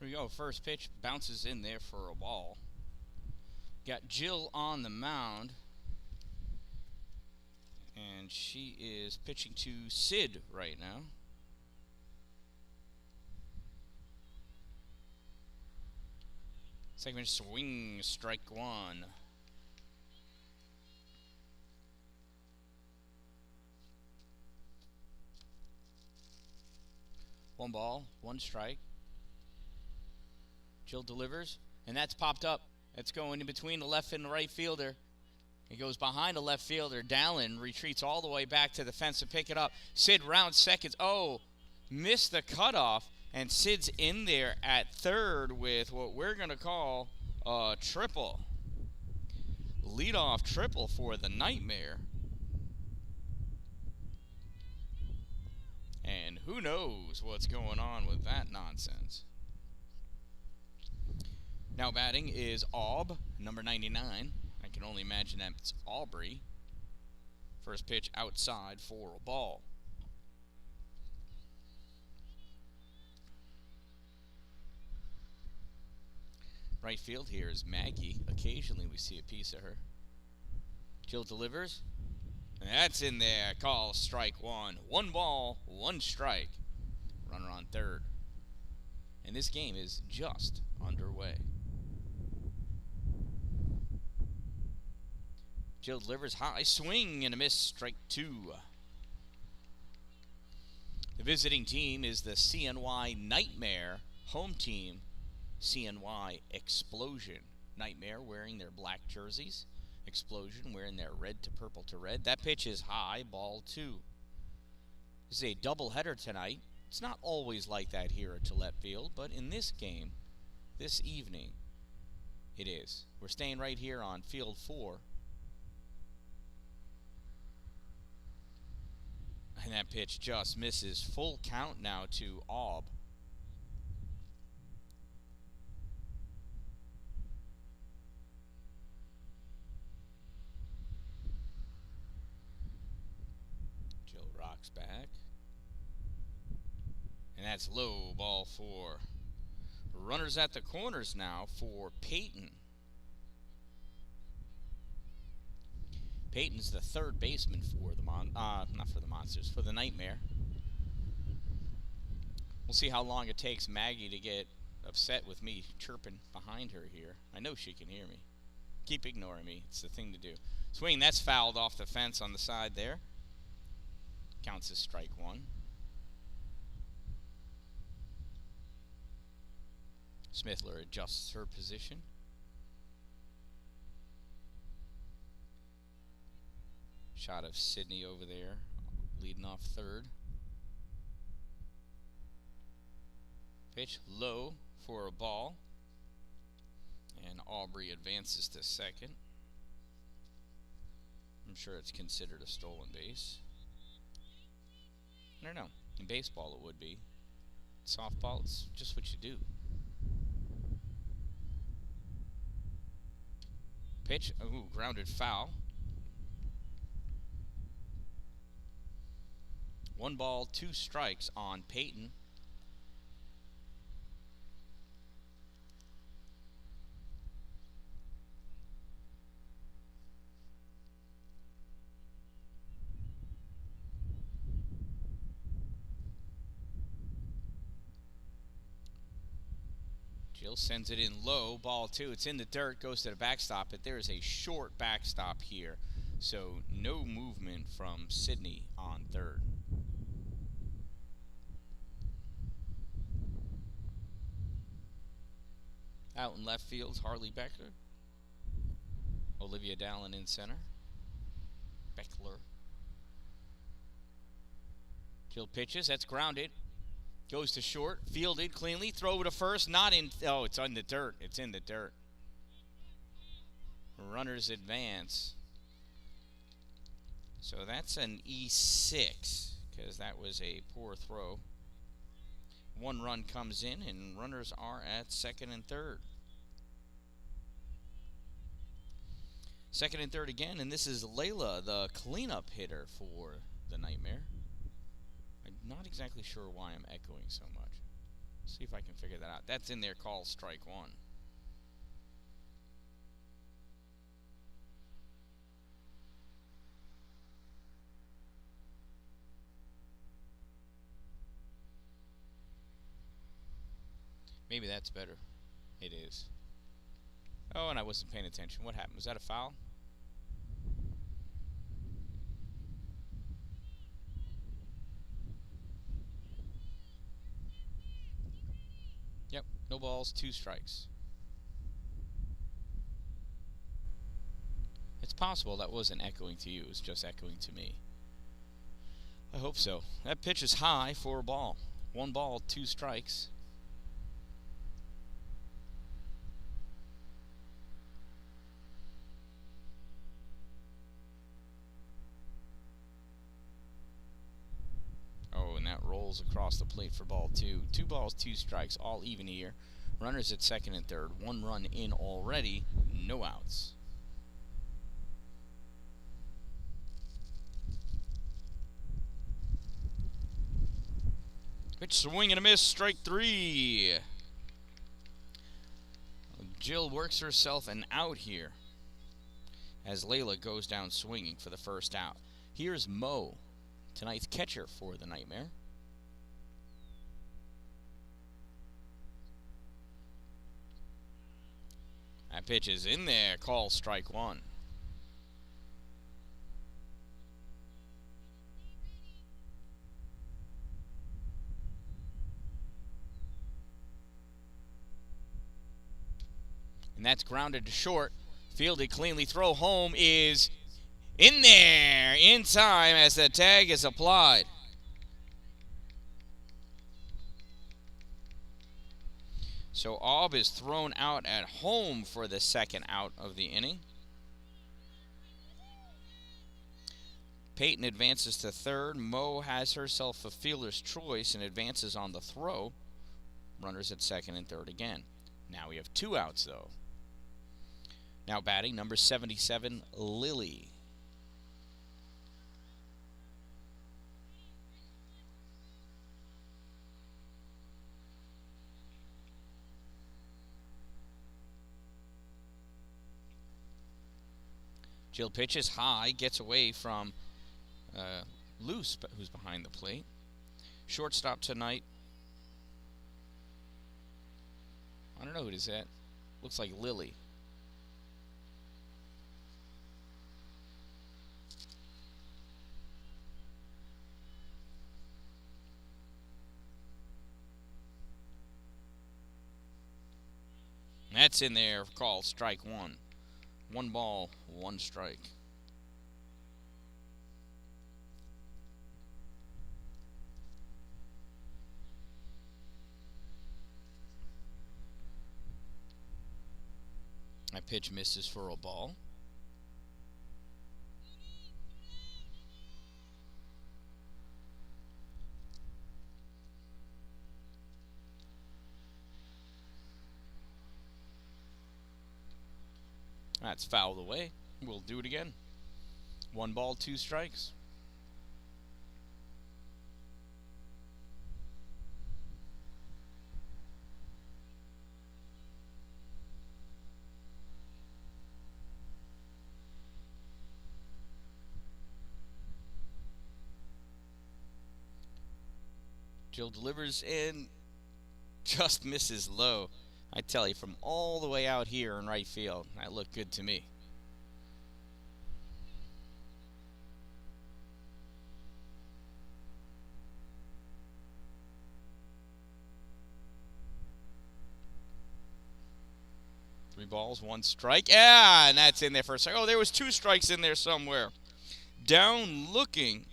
we go. First pitch bounces in there for a ball. Got Jill on the mound. And she is pitching to Sid right now. Second pitch, swing, strike one. One ball, one strike. Jill delivers, and that's popped up. It's going in between the left and the right fielder. It goes behind the left fielder. Dallin retreats all the way back to the fence to pick it up. Sid rounds seconds. Oh, missed the cutoff. And Sid's in there at third with what we're going to call a triple. Leadoff triple for the Nightmare. And who knows what's going on with that nonsense. Now batting is Aub, number 99. I can only imagine that's Aubrey. First pitch outside for a ball. Right field here is Maggie. Occasionally we see a piece of her. Jill delivers. And that's in there. Call strike one. One ball, one strike. Runner on third. And this game is just underway. Jill delivers high. Swing and a miss. Strike two. The visiting team is the CNY Nightmare. Home team, CNY Xplosion. Nightmare wearing their black jerseys. Xplosion wearing their red to purple to red. That pitch is high, ball two. This is a doubleheader tonight. It's not always like that here at Gillette Field, but in this game, this evening, it is. We're staying right here on field 4. And that pitch just misses. Full count now to Aub. Back. And that's low, ball 4. Runners at the corners now for Peyton. Peyton's the third baseman for the not for the Monsters, for the Nightmare. We'll see how long it takes Maggie to get upset with me chirping behind her here. I know she can hear me. Keep ignoring me. It's the thing to do. Swing, that's fouled off the fence on the side there. Counts as strike one. Smithler adjusts her position. Shot of Sydney over there, leading off third. Pitch low for a ball. And Aubrey advances to second. I'm sure it's considered a stolen base. I don't know. In baseball it would be. Softball, it's just what you do. Pitch, ooh, grounded foul. 1 ball, 2 strikes on Peyton. Jill sends it in low, ball 2. It's in the dirt, goes to the backstop, but there is a short backstop here. So no movement from Sydney on third. Out in left field's Harley Beckler. Olivia Dallin in center. Beckler. Jill pitches, that's grounded. Goes to short, fielded cleanly, throw to first, not in, oh, it's on the dirt. It's in the dirt. Runners advance. So that's an E6, because that was a poor throw. 1 run comes in, and runners are at second and third. Second and third again, and this is Layla, the cleanup hitter for the Nightmare. I'm not exactly sure why I'm echoing so much. See if I can figure that out. That's in there, call strike one. Maybe that's better. It is. Oh, and I wasn't paying attention. What happened? Was that a foul? Yep. No balls, 2 strikes. It's possible that wasn't echoing to you. It was just echoing to me. I hope so. That pitch is high for a ball. 1 ball, 2 strikes. Oh, and that rolls across the plate for ball 2. 2 balls, 2 strikes, all even here. Runners at second and third. 1 run in already. No outs. Pitch, swing and a miss, strike 3. Jill works herself an out here as Layla goes down swinging for the first out. Here's Mo, tonight's catcher for the Nightmare. That pitch is in there, call strike 1. And that's grounded to short. Fielded cleanly. Throw home is in there in time as the tag is applied. So Aub is thrown out at home for the second out of the inning. Peyton advances to third. Mo has herself a fielder's choice and advances on the throw. Runners at second and third again. Now we have 2 outs, though. Now batting, number 77, Lily. Jill pitches high, gets away from Luce, who's behind the plate. Shortstop tonight. I don't know who it is at. Looks like Lily. That's in there, call strike 1. 1 ball, 1 strike. That pitch misses for a ball. That's fouled away. We'll do it again. 1 ball, 2 strikes. Jill delivers and just misses low. I tell you, from all the way out here in right field, that looked good to me. Three balls, 1 strike. Yeah, and that's in there for a second. Oh, there was 2 strikes in there somewhere. Down looking.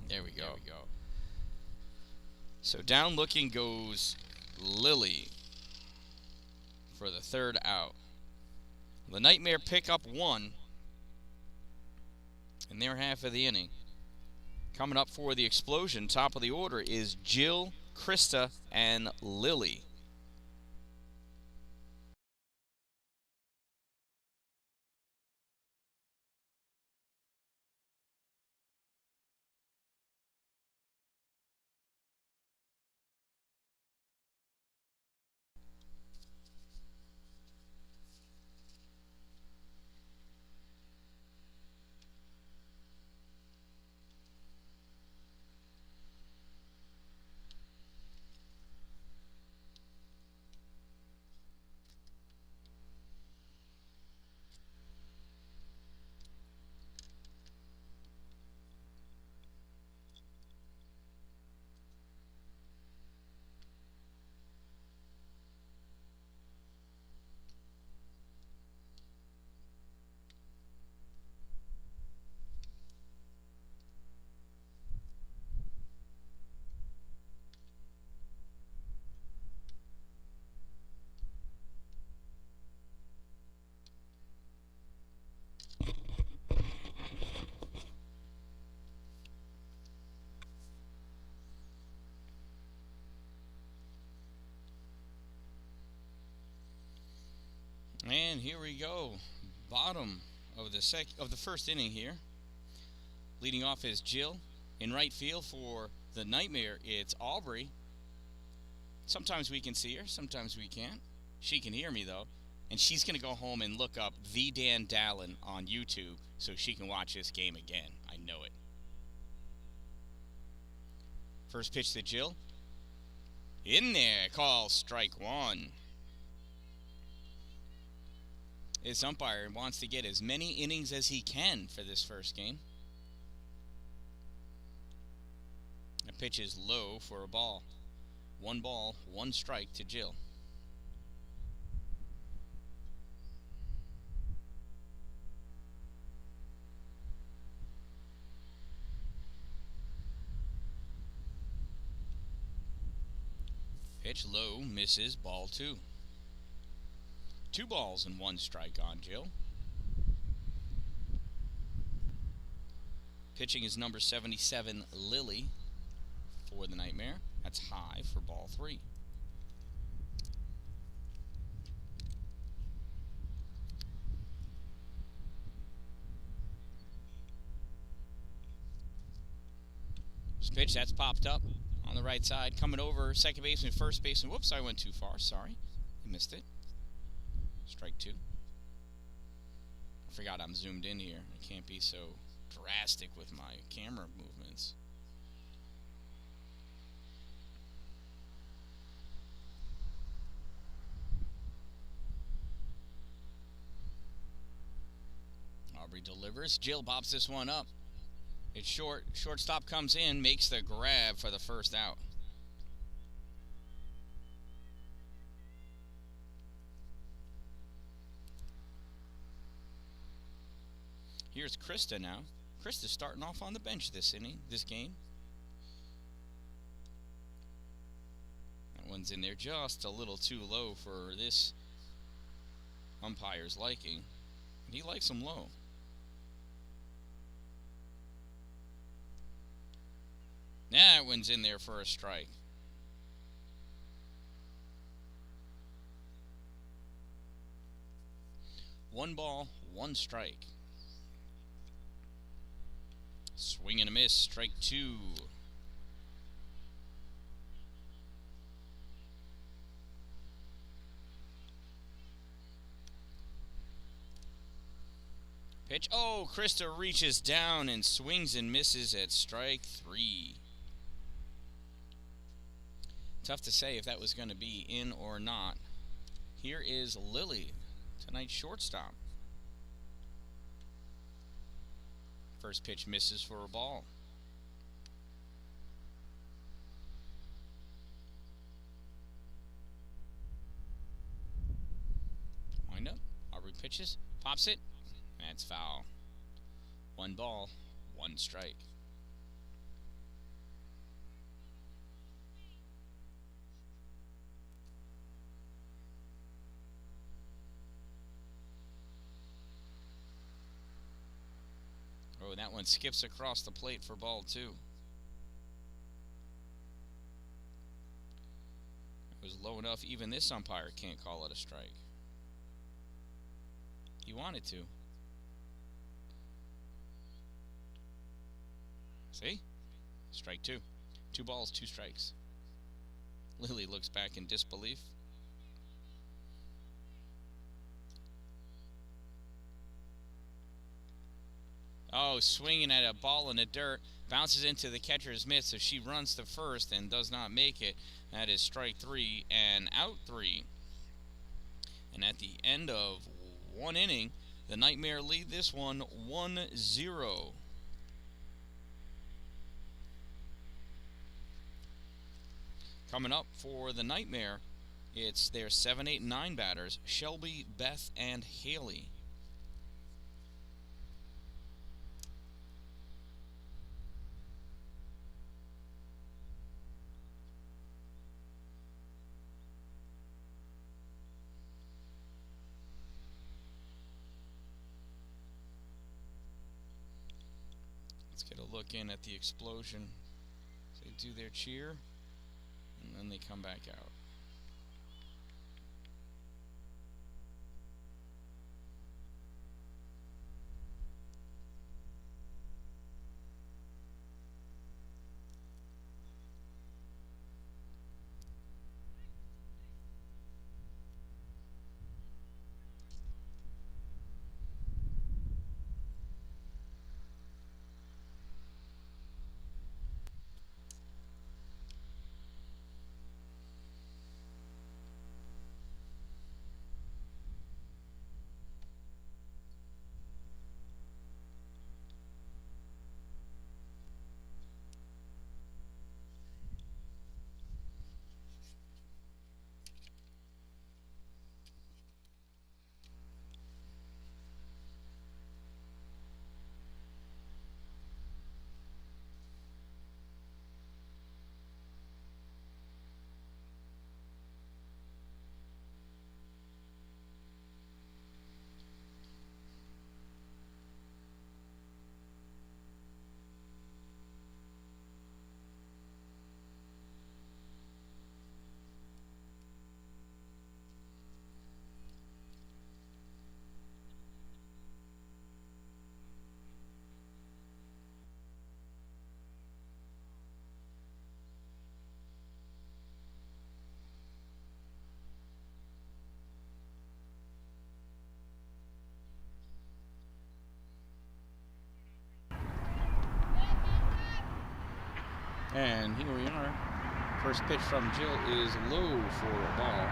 There we go. So down looking goes Lily for the 3rd out. The Nightmare pick up 1 in their half of the inning. Coming up for the Xplosion, top of the order is Jill, Krista, and Lily. And here we go. Bottom of the first inning here. Leading off is Jill. In right field for the Nightmare, it's Aubrey. Sometimes we can see her, sometimes we can't. She can hear me though. And she's going to go home and look up The Dan Dallin on YouTube so she can watch this game again. I know it. First pitch to Jill. In there. Call strike one. This umpire wants to get as many innings as he can for this first game. The pitch is low for a ball. 1 ball, 1 strike to Jill. Pitch low, misses, ball 2. 2 balls and 1 strike on Jill. Pitching is number 77, Lily, for the Nightmare. That's high for ball 3. This pitch, that's popped up on the right side. Coming over, second baseman, first baseman. Whoops, I went too far. Sorry. I missed it. Strike 2. I forgot I'm zoomed in here. I can't be so drastic with my camera movements. Aubrey delivers. Jill pops this one up. It's short. Shortstop comes in, makes the grab for the first out. Here's Krista now. Krista's starting off on the bench this game. That one's in there just a little too low for this umpire's liking. He likes them low. That one's in there for a strike. One ball, 1 strike. Swing and a miss, strike 2. Pitch. Oh, Krista reaches down and swings and misses at strike 3. Tough to say if that was going to be in or not. Here is Lily, tonight's shortstop. First pitch misses for a ball. Wind up. Aubrey pitches. Pops it. That's foul. 1 ball, 1 strike. Oh, that one skips across the plate for ball 2. It was low enough, even this umpire can't call it a strike. He wanted to. See? Strike 2. 2 balls, 2 strikes. Lily looks back in disbelief. Oh, swinging at a ball in the dirt. Bounces into the catcher's mitt, so she runs to first and does not make it. That is strike 3 and out 3. And at the end of 1 inning, the Nightmare lead this one 1-0. Coming up for the Nightmare, it's their 7, 8, 9 batters, Shelby, Beth, and Haley. Let's get a look in at the Xplosion. They do their cheer, and then they come back out. And here we are. First pitch from Jill is low for a ball.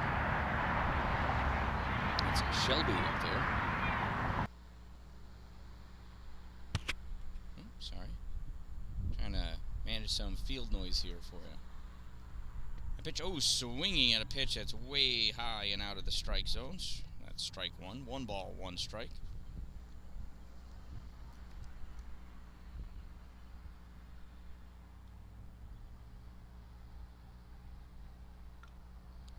It's Shelby up there. Oh, sorry. Trying to manage some field noise here for you. A pitch, swinging at a pitch that's way high and out of the strike zones. That's strike one. 1 ball, 1 strike.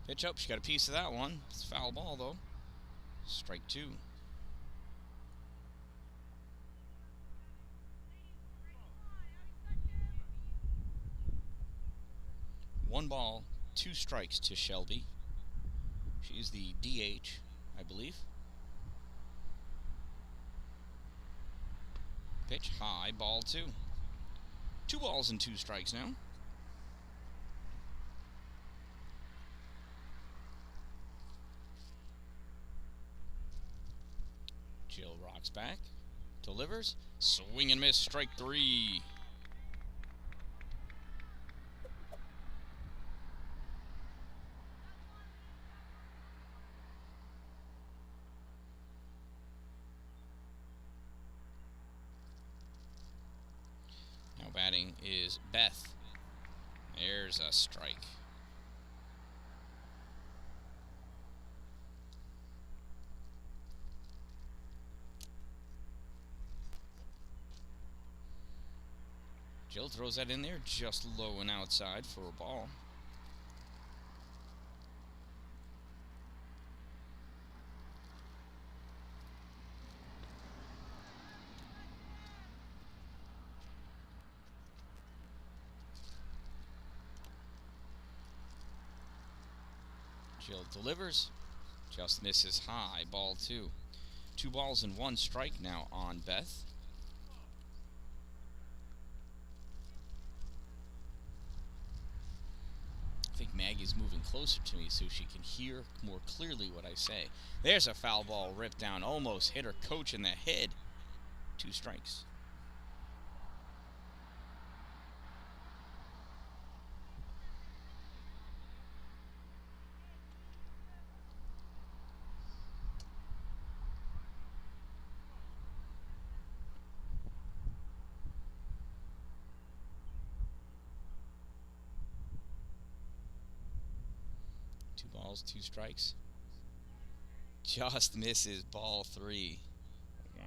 Pitch up, she got a piece of that one. It's a foul ball, though. Strike 2. One ball, 2 strikes to Shelby. She's the DH, I believe. Pitch high, ball 2. 2 balls and 2 strikes now. Jill rocks back, delivers, swing and miss, strike 3. Now batting is Beth. There's a strike. Jill throws that in there just low and outside for a ball. Jill delivers, just misses high, ball 2. 2 balls and 1 strike now on Beth. I think Maggie's moving closer to me so she can hear more clearly what I say. There's a foul ball ripped down, almost hit her coach in the head. 2 strikes. Balls, 2 strikes. Just misses, ball 3. Wow.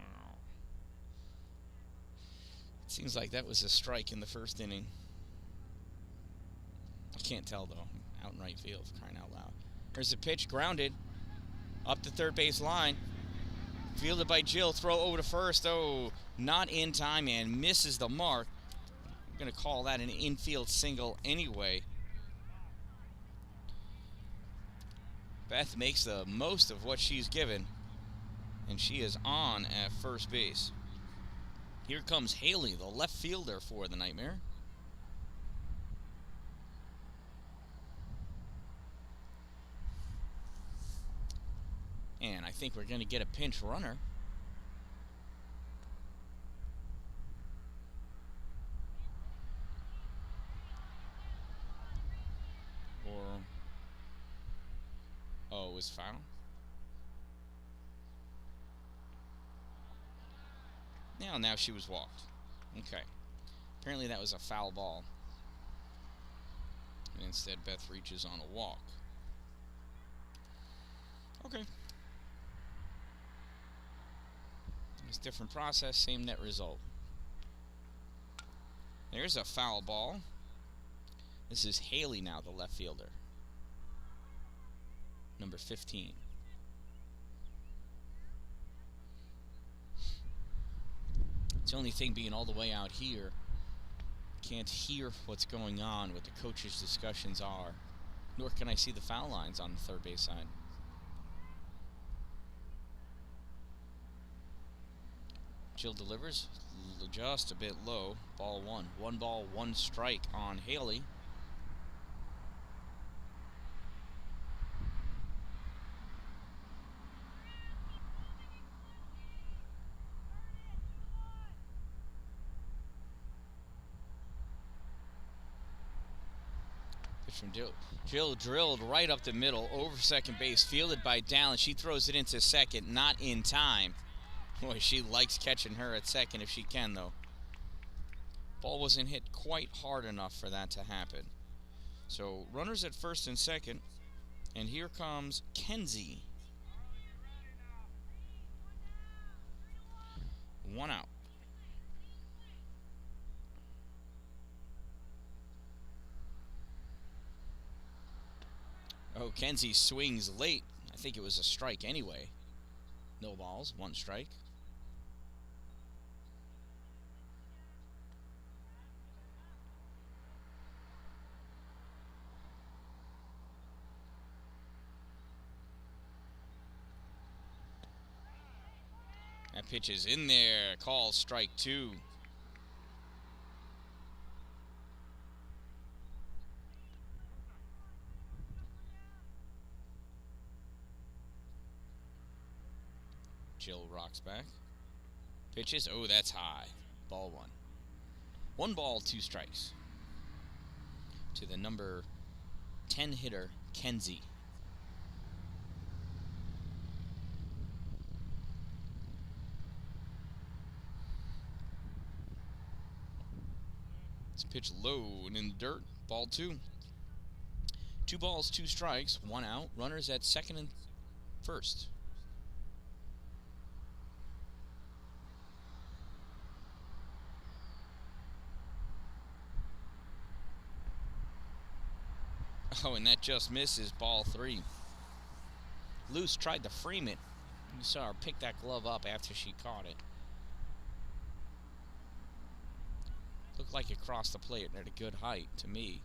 It seems like that was a strike in the first inning. I can't tell, though. Out in right field, for crying out loud. There's a pitch, grounded. Up the third base line. Fielded by Jill, throw over to first. Oh, not in time and misses the mark. I'm going to call that an infield single anyway. Beth makes the most of what she's given, and she is on at first base. Here comes Haley, the left fielder for the Nightmare. And I think we're going to get a pinch runner. Oh, it was foul? Now she was walked. Okay. Apparently that was a foul ball. And instead Beth reaches on a walk. Okay. It's a different process, same net result. There's a foul ball. This is Haley now, the left fielder. Number 15. It's the only thing being all the way out here. Can't hear what's going on, what the coaches' discussions are. Nor can I see the foul lines on the third base side. Jill delivers just a bit low. Ball 1. 1 ball, 1 strike on Haley. Pitch from Jill. Jill drilled right up the middle, over second base, fielded by Dallin. She throws it into second, not in time. Boy, she likes catching her at second if she can, though. Ball wasn't hit quite hard enough for that to happen. So, runners at first and second. And here comes Kenzie. 1 out. Oh, Kenzie swings late. I think it was a strike anyway. No balls, 1 strike. That pitch is in there. Call strike 2. Jill rocks back. Pitches. Oh, that's high. Ball 1. 1 ball, 2 strikes. To the number 10 hitter, Kenzie. It's pitch low and in the dirt. Ball 2. 2 balls, 2 strikes. 1 out. Runners at second and first. Oh, and that just misses. Ball 3. Luce tried to frame it. You saw her pick that glove up after she caught it. Looked like it crossed the plate at a good height to me.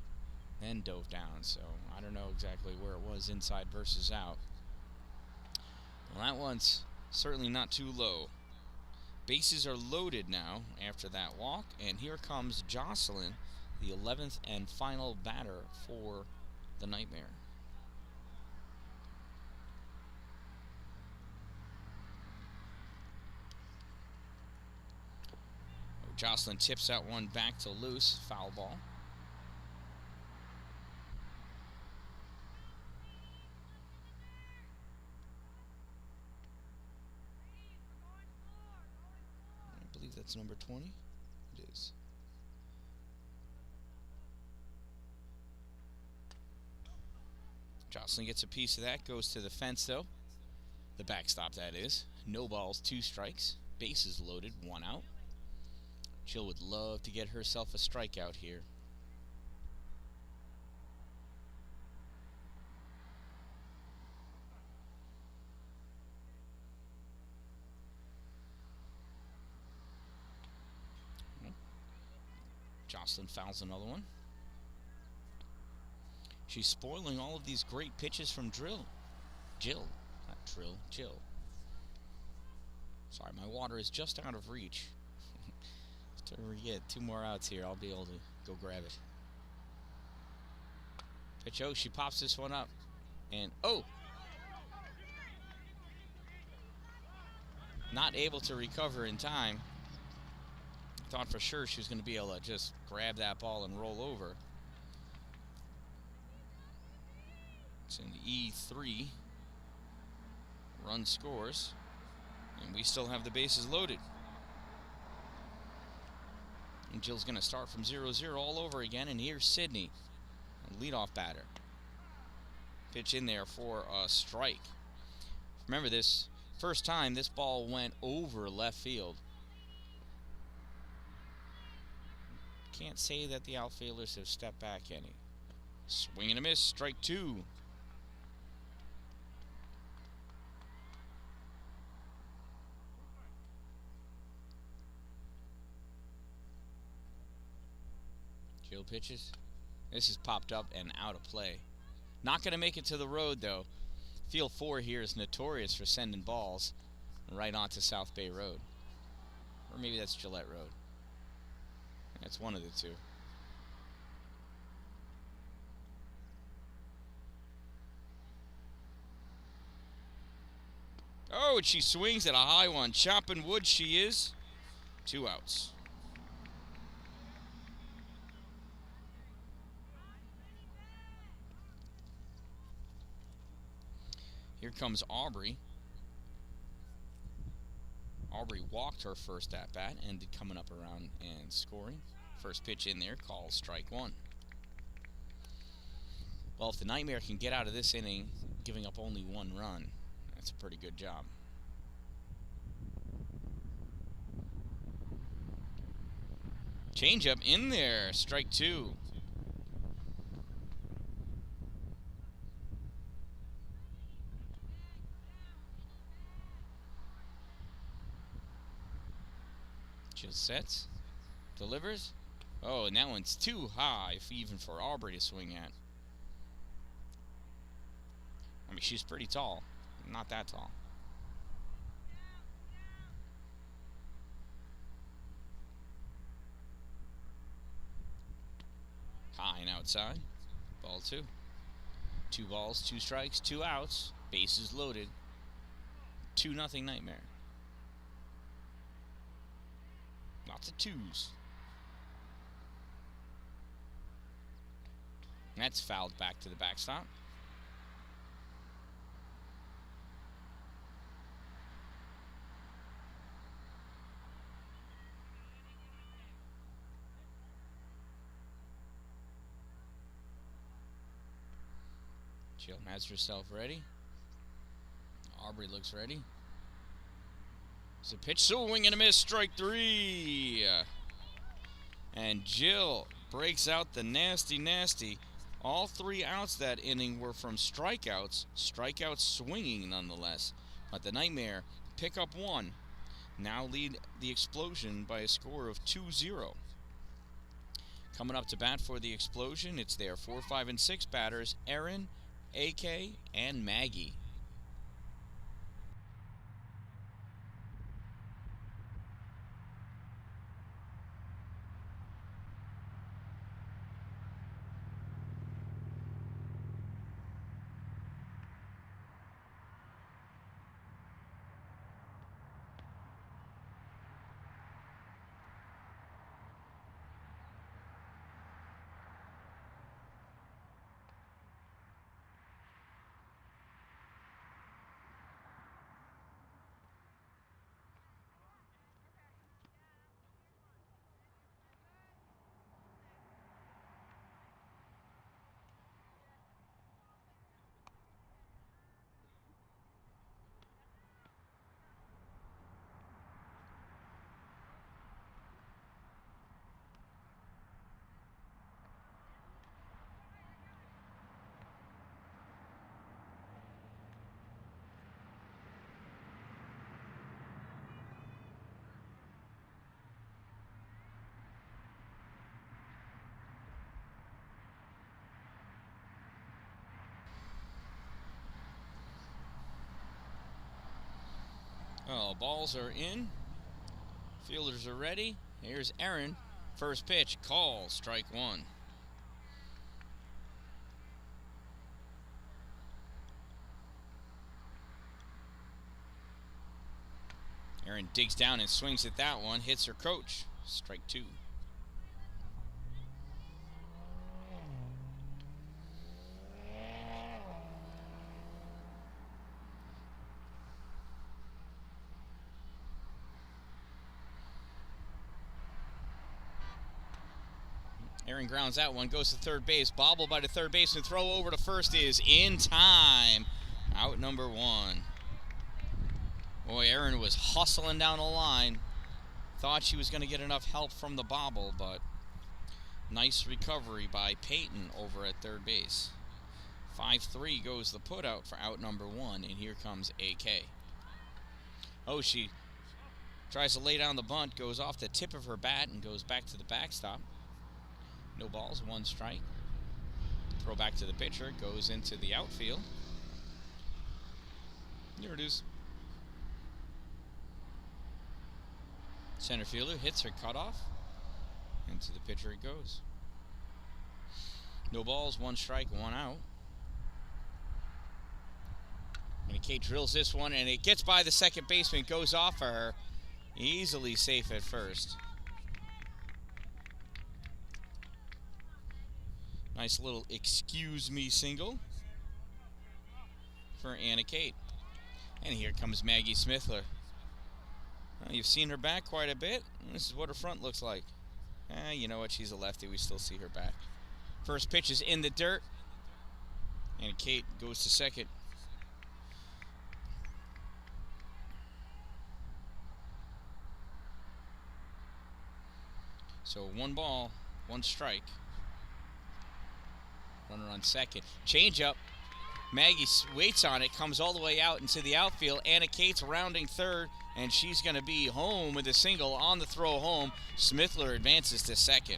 Then dove down, so I don't know exactly where it was, inside versus out. Well, that one's certainly not too low. Bases are loaded now after that walk, and here comes Jocelyn, the 11th and final batter for the Nightmare. Jocelyn tips that one back to Luce. Foul ball. I believe that's number 20. It is. Jocelyn gets a piece of that. Goes to the fence, though. The backstop, that is. No balls, 2 strikes. Bases loaded, 1 out. Jill would love to get herself a strikeout here. Jocelyn fouls another one. She's spoiling all of these great pitches from Jill. Not Drill, Jill. Sorry, my water is just out of reach. After we get 2 more outs here, I'll be able to go grab it. Pitch, oh, she pops this one up. And, oh! Not able to recover in time. Thought for sure she was going to be able to just grab that ball and roll over. It's in the E3. Run scores. And we still have the bases loaded. And Jill's going to start from 0-0 all over again. And here's Sydney, a leadoff batter. Pitch in there for a strike. Remember, this first time this ball went over left field. Can't say that the outfielders have stepped back any. Swing and a miss, strike 2. Jill pitches. This is popped up and out of play. Not going to make it to the road, though. Field 4 here is notorious for sending balls right onto South Bay Road. Or maybe that's Gillette Road. That's one of the two. Oh, and she swings at a high one. Chopping wood she is. 2 outs. comes Aubrey. Aubrey walked her first at-bat, ended coming up around and scoring. First pitch in there, called strike one. Well, if the Nightmare can get out of this inning giving up only one run, that's a pretty good job. Changeup in there, strike two. Just sets, delivers. Oh, and that one's too high, even for Aubrey to swing at. I mean, she's pretty tall. Not that tall. High and outside. Ball two. 2 balls, 2 strikes, 2 outs. Bases loaded. 2-0 Nightmare. Lots of twos. That's fouled back to the backstop. Jill has herself ready. Aubrey looks ready. It's a pitch, swing and a miss, strike 3. And Jill breaks out the nasty. All 3 outs that inning were from strikeouts. Strikeouts swinging nonetheless. But the Nightmare pick up 1. Now lead the Xplosion by a score of 2-0. Coming up to bat for the Xplosion, it's their 4, 5, and 6 batters, Erin, AK, and Maggie. Oh, balls are in. Fielders are ready. Here's Erin. First pitch, call, strike 1. Erin digs down and swings at that one. Hits her coach. Strike 2. Erin grounds that one, goes to third base, bobbled by the third baseman, throw over to first is in time. Out number 1. Boy, Erin was hustling down the line. Thought she was going to get enough help from the bobble, but nice recovery by Peyton over at third base. 5-3 goes the putout for out number 1, and here comes AK. Oh, she tries to lay down the bunt, goes off the tip of her bat and goes back to the backstop. No balls, 1 strike. Throw back to the pitcher, goes into the outfield. There it is. Center fielder hits her cutoff. Into the pitcher it goes. No balls, 1 strike, 1 out. And Kate drills this one, and it gets by the second baseman, goes off for her. Easily safe at first. Nice little excuse me single for Anna Kate. And here comes Maggie Smithler. Well, you've seen her back quite a bit. This is what her front looks like. You know what? She's a lefty. We still see her back. First pitch is in the dirt. And Kate goes to second. So 1 ball, 1 strike. Runner on second. Change up. Maggie waits on it, comes all the way out into the outfield. Anna Kate's rounding third, and she's going to be home with a single on the throw home. Smithler advances to second.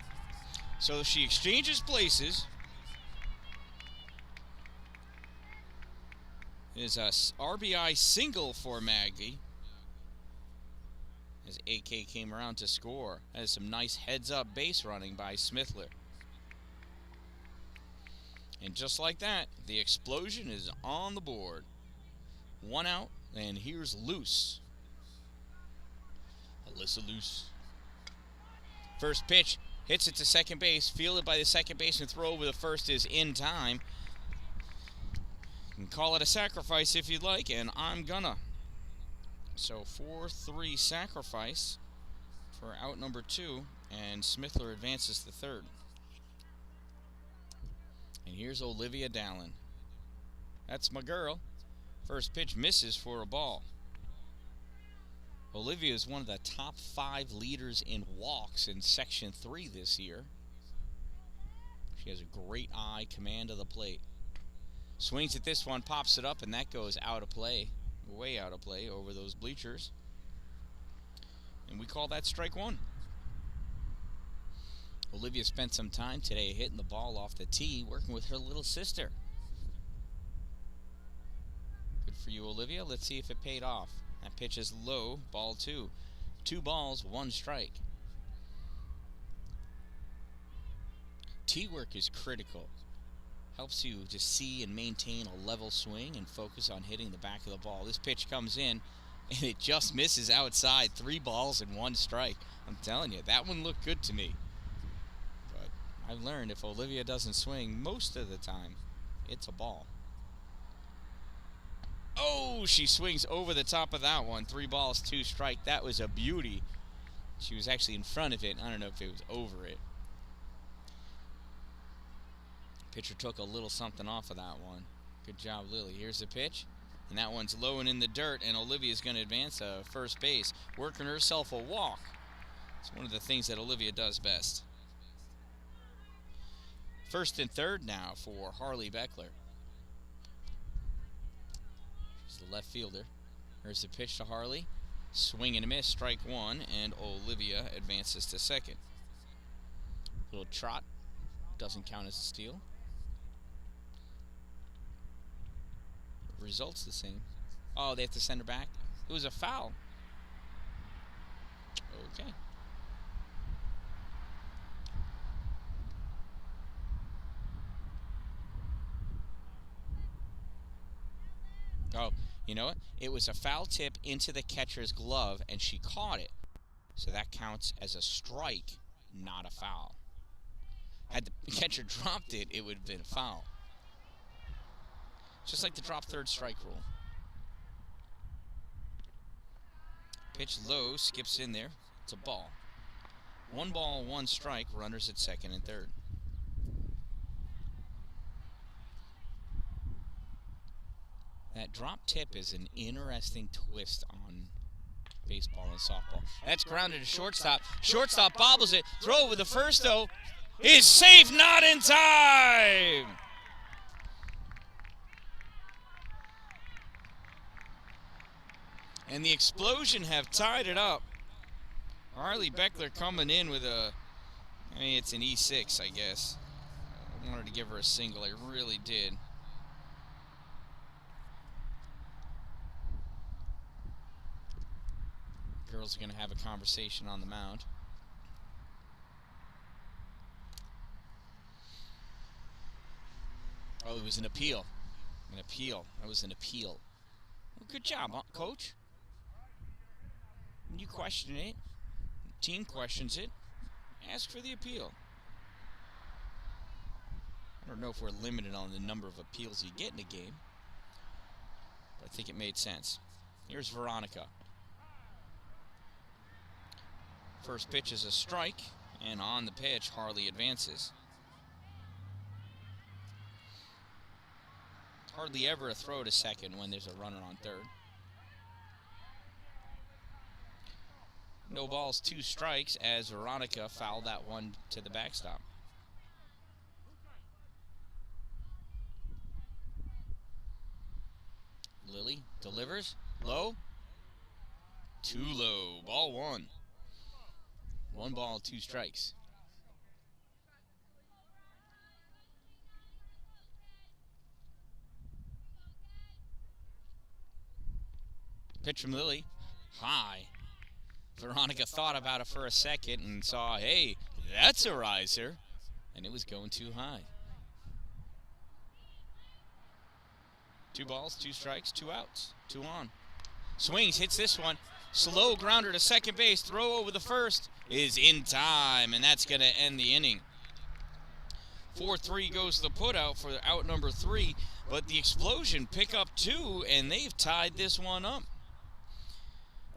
So she exchanges places. It is a RBI single for Maggie as AK came around to score. That is some nice heads-up base running by Smithler. And just like that, the Xplosion is on the board. 1 out, and here's Luce. Alyssa Luce. First pitch, hits it to second base, fielded by the second baseman. Throw over the first is in time. You can call it a sacrifice if you'd like, and I'm gonna. So 4-3 sacrifice for out number 2, and Smithler advances to third. And here's Olivia Dallin. That's my girl. First pitch misses for a ball. Olivia is one of the top 5 leaders in walks in Section 3 this year. She has a great eye, command of the plate. Swings at this one, pops it up, and that goes out of play. Way out of play over those bleachers. And we call that strike 1. Olivia spent some time today hitting the ball off the tee, working with her little sister. Good for you, Olivia. Let's see if it paid off. That pitch is low, ball 2. 2 balls, 1 strike. Tee work is critical. Helps you to see and maintain a level swing and focus on hitting the back of the ball. This pitch comes in, and it just misses outside. 3 balls and 1 strike. I'm telling you, that one looked good to me. I've learned if Olivia doesn't swing most of the time, it's a ball. Oh, she swings over the top of that one. 3 balls, 2 strike. That was a beauty. She was actually in front of it. I don't know if it was over it. Pitcher took a little something off of that one. Good job, Lily. Here's the pitch. And that one's low and in the dirt, and Olivia's going to advance to first base, working herself a walk. It's one of the things that Olivia does best. First and third now for Harley Beckler. She's the left fielder. Here's the pitch to Harley. Swing and a miss, strike 1, and Olivia advances to second. Little trot. Doesn't count as a steal. Results the same. Oh, they have to send her back? It was a foul. Okay. Oh, you know what? It was a foul tip into the catcher's glove, and she caught it. So that counts as a strike, not a foul. Had the catcher dropped it, it would have been a foul. Just like the drop third strike rule. Pitch low, skips in there. It's a ball. 1 ball, 1 strike, runners at second and third. That drop tip is an interesting twist on baseball and softball. That's grounded to shortstop. Shortstop bobbles it. Throw over the first, though. Is safe, not in time! And the Xplosion have tied it up. Harley Beckler coming in with it's an E6, I guess. I wanted to give her a single. I really did. Girls are going to have a conversation on the mound. Oh, it was an appeal. An appeal. That was an appeal. Well, good job, Coach. You question it. The team questions it. Ask for the appeal. I don't know if we're limited on the number of appeals you get in a game, but I think it made sense. Here's Veronica. First pitch is a strike, and on the pitch, Harley advances. Hardly ever a throw to second when there's a runner on third. No balls, 2 strikes, as Veronica fouled that one to the backstop. Lily delivers. Low. Too low. Ball 1. 1 ball, 2 strikes. Pitch from Lily. High. Veronica thought about it for a second and saw, hey, that's a riser. And it was going too high. 2 balls, 2 strikes, 2 outs, 2 on. Swings, hits this one. Slow grounder to second base. Throw over the first is in time, and that's going to end the inning. 4-3 goes the putout for out number 3, but the Xplosion pick up 2, and they've tied this one up.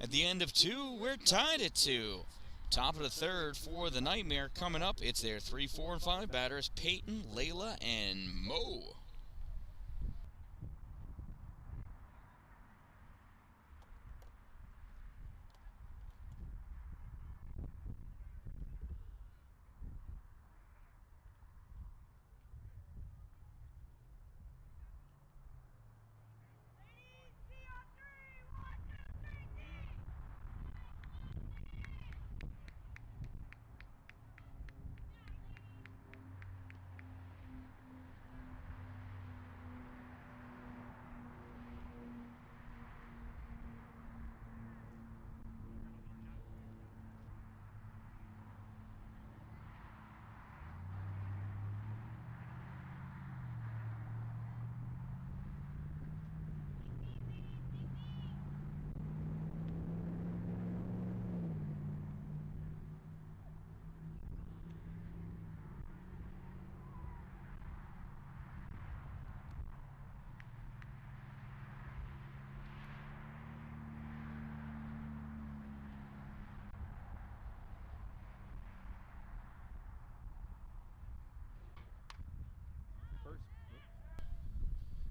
At the end of 2, we're tied at 2. Top of the third for the Nightmare coming up. It's their 3, 4, and 5 batters, Peyton, Layla, and Mo.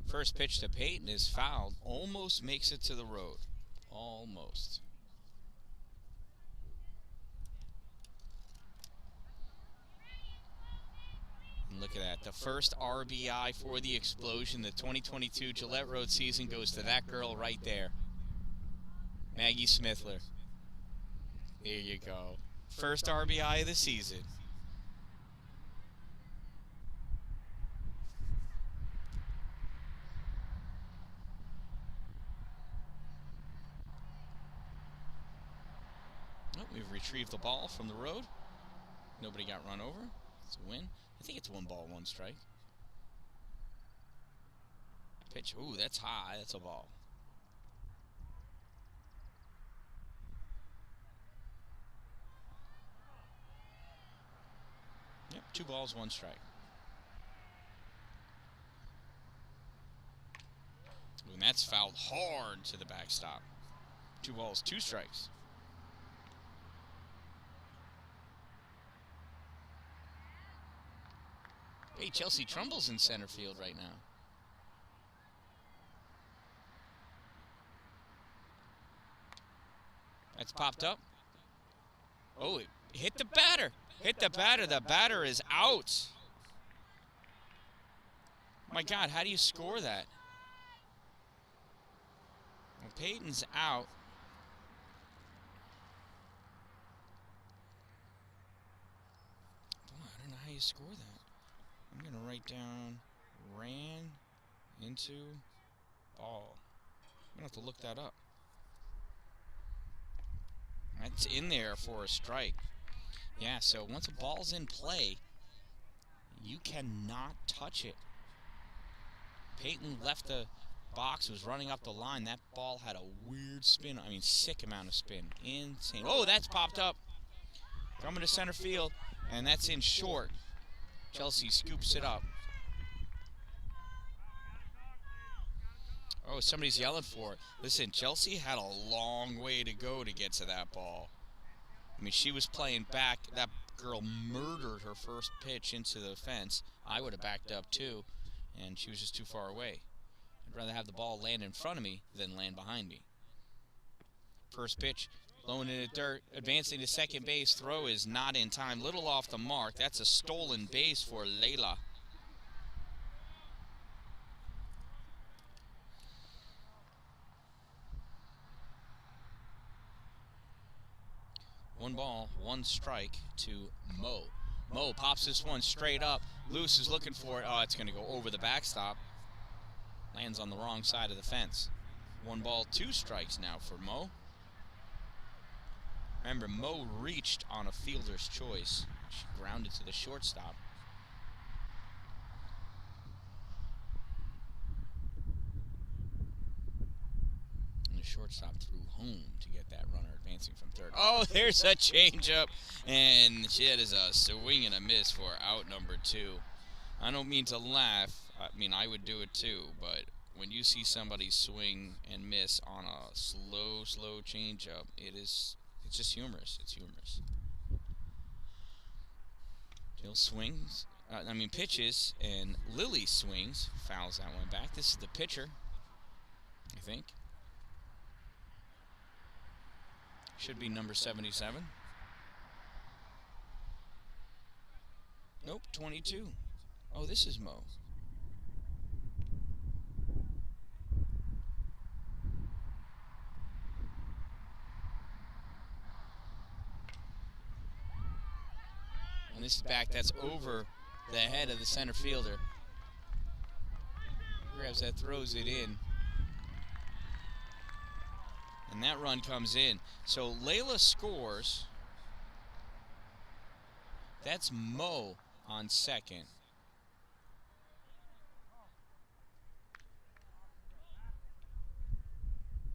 First pitch to Peyton is fouled. Almost makes it to the road. Almost. And look at that. The first RBI for the Xplosion. The 2022 Gillette Road season goes to that girl right there. Maggie Smithler. There you go. First RBI of the season. We've retrieved the ball from the road. Nobody got run over. It's a win. I think it's 1 ball, 1 strike. Pitch. Ooh, that's high. That's a ball. Yep, 2 balls, 1 strike. Ooh, and that's fouled hard to the backstop. 2 balls, 2 strikes. Hey, Chelsea Trumbull's in center field right now. That's popped up. Oh, it hit the batter. Hit the batter. The batter is out. My God, how do you score that? Well, Peyton's out. Boy, I don't know how you score that. I'm going to write down ran into ball. I'm going to have to look that up. That's in there for a strike. Yeah, so once a ball's in play, you cannot touch it. Peyton left the box, was running up the line. That ball had a weird spin. I mean, sick amount of spin. Insane. Oh, that's popped up. Coming to center field, and that's in short. Chelsea scoops it up. Oh, somebody's yelling for it. Listen, Chelsea had a long way to go to get to that ball. I mean, she was playing back. That girl murdered her first pitch into the fence. I would have backed up too, and she was just too far away. I'd rather have the ball land in front of me than land behind me. First pitch, low in the dirt, advancing to second base. Throw is not in time. Little off the mark. That's a stolen base for Layla. One ball, one strike to Mo. Mo pops this one straight up. Luce is looking for it. Oh, it's going to go over the backstop. Lands on the wrong side of the fence. One ball, two strikes now for Mo. Remember, Mo reached on a fielder's choice. She grounded to the shortstop. And the shortstop threw home to get that runner advancing from third. Oh, there's a changeup. And it is a swing and a miss for out number 2. I don't mean to laugh. I mean, I would do it too, but when you see somebody swing and miss on a slow changeup, it's just humorous. It's humorous. Jill swings, pitches, and Lily swings, fouls that one back. This is the pitcher, I think. Should be number 77. Nope, 22. Oh, this is Mo. And this is back. That's over the head of the center fielder. Grabs that, throws it in. And that run comes in. So Layla scores. That's Mo on second.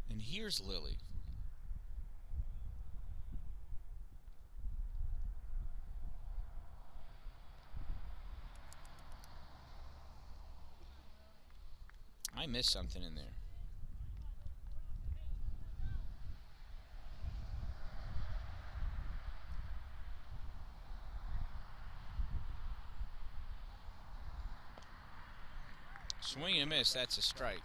And here's Lily. I missed something in there. Swing and miss, that's a strike.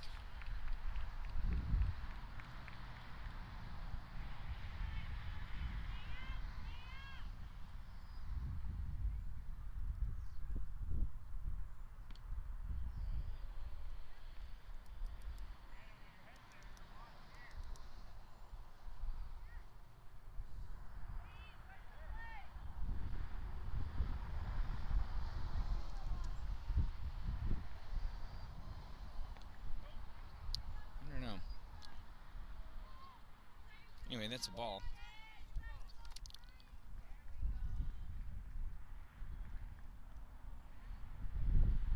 Anyway, that's a ball.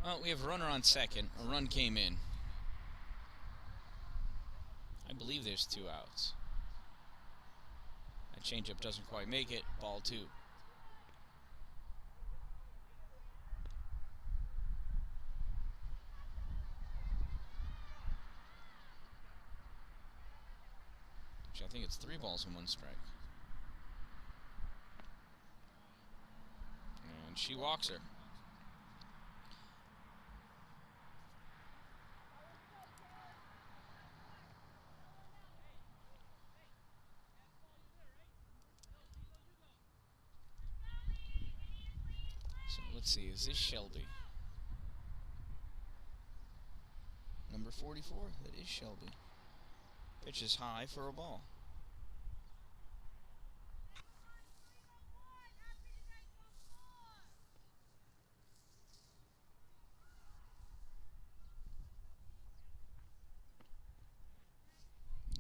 Well, we have a runner on second. A run came in. I believe there's 2 outs. That changeup doesn't quite make it. Ball 2. I think it's 3 balls and 1 strike. And she walks her. So let's see, is this Shelby? Number 44, that is Shelby. Pitch is high for a ball.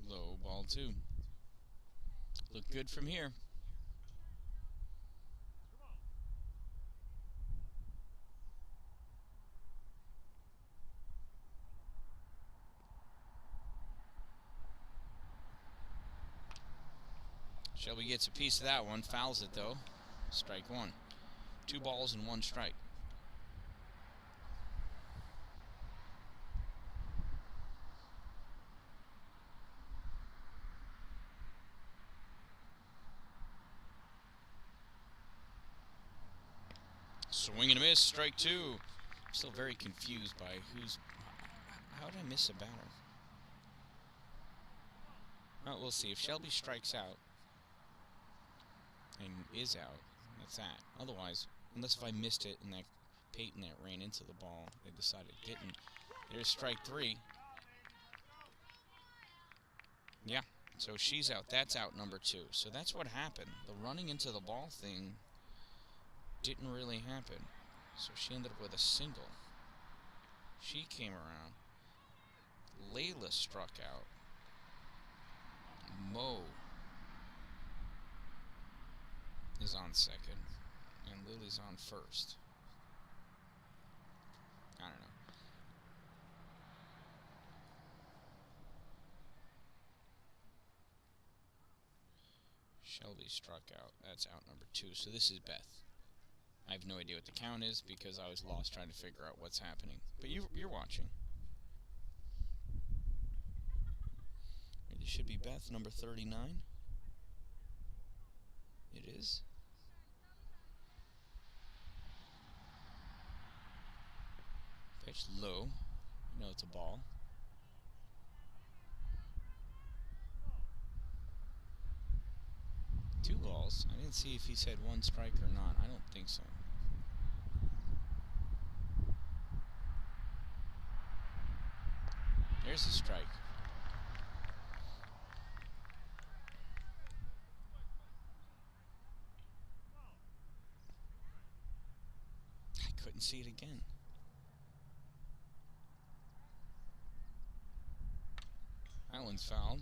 Low, ball 2. Look good from here. Shelby gets a piece of that one, fouls it though. Strike 1. 2 balls and 1 strike. Swing and a miss, strike two. I'm still very confused by how did I miss a batter? Well, we'll see. If Shelby strikes out and is out, that's that. Otherwise, unless if I missed it and that Peyton that ran into the ball, they decided didn't. There's strike three. Yeah, so she's out. That's out number two. So that's what happened. The running into the ball thing didn't really happen. So she ended up with a single. She came around. Layla struck out. Mo is on second. And Lily's on first. I don't know. Shelby struck out. That's out number two. So this is Beth. I have no idea what the count is because I was lost trying to figure out what's happening. But you're watching. This should be Beth, number 39. It is. Pitch low. You know it's a ball. Two balls. I didn't see if he said one strike or not. I don't think so. There's the strike. I couldn't see it again. That one's fouled.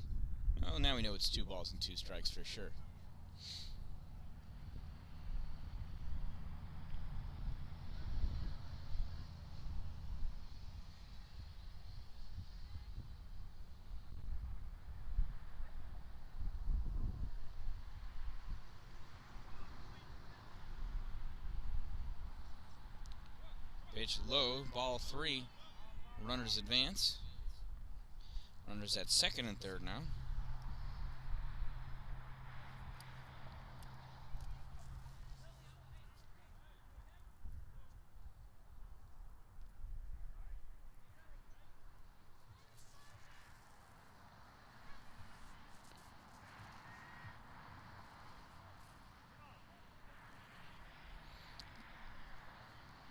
Oh, now we know it's 2 balls and 2 strikes for sure. Pitch low, ball 3. Runners advance. Runners at second and third now.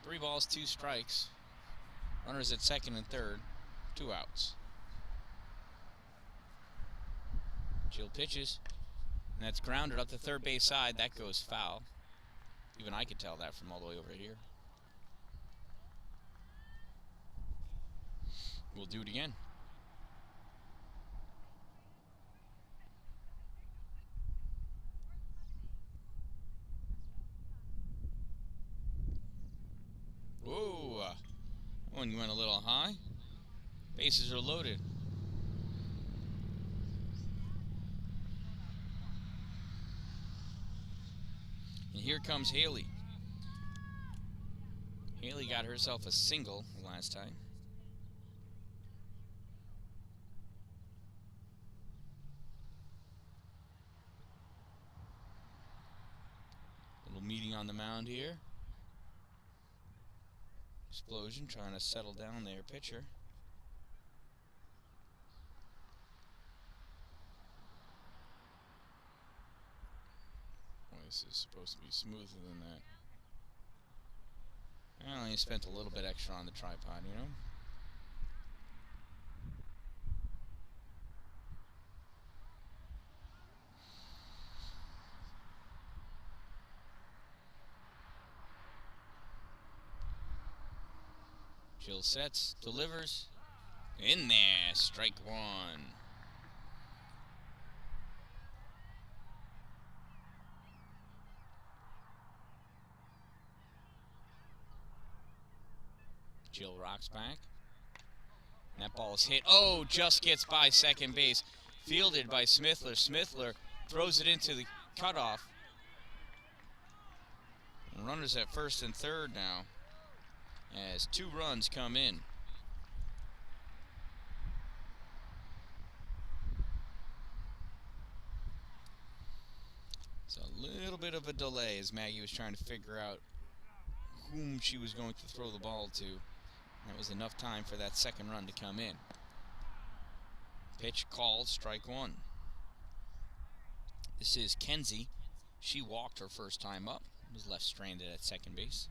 Three balls, 2 strikes. Runners at second and third. 2 outs. Jill pitches. And that's grounded up the third base side. That goes foul. Even I could tell that from all the way over here. We'll do it again. Whoa. That one went a little high. Bases are loaded. And here comes Haley. Haley got herself a single last time. Little meeting on the mound here. Xplosion trying to settle down their pitcher. Well, this is supposed to be smoother than that. I only spent a little bit extra on the tripod, you know? Jill sets, delivers. In there, strike one. Jill rocks back. And that ball is hit. Oh, just gets by second base. Fielded by Smithler. Smithler throws it into the cutoff. And runners at first and third now, as 2 runs come in. It's a little bit of a delay as Maggie was trying to figure out whom she was going to throw the ball to. That was enough time for that second run to come in. Pitch called, strike one. This is Kenzie. She walked her first time up, was left stranded at second base.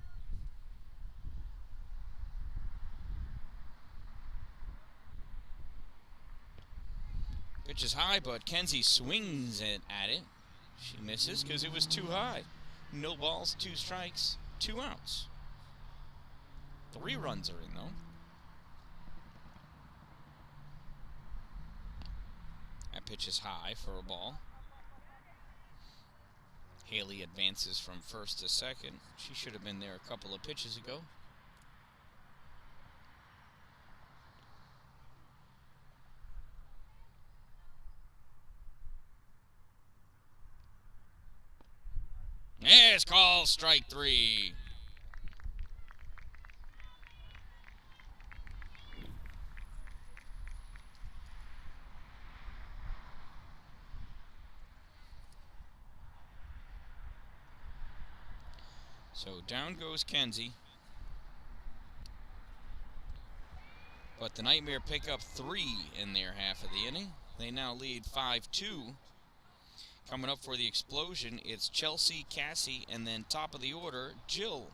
Pitch is high, but Kenzie swings it at it. She misses because it was too high. No balls, 2 strikes, 2 outs. 3 runs are in, though. That pitch is high for a ball. Haley advances from first to second. She should have been there a couple of pitches ago. It's called strike 3. So down goes Kenzie. But the Nightmare pick up 3 in their half of the inning. They now lead 5-2. Coming up for the Xplosion, it's Chelsea, Cassie, and then top of the order, Jill.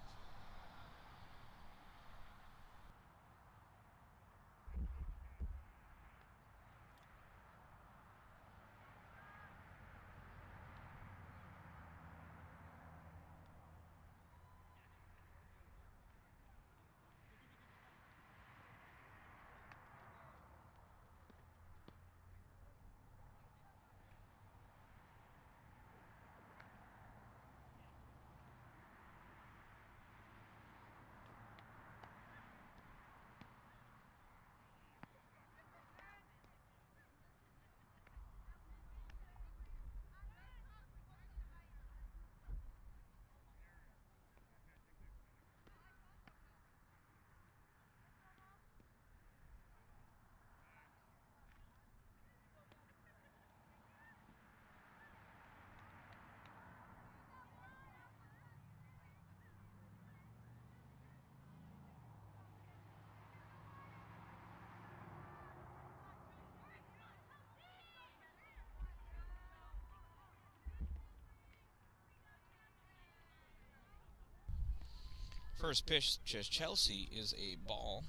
First pitch to Chelsea is a ball.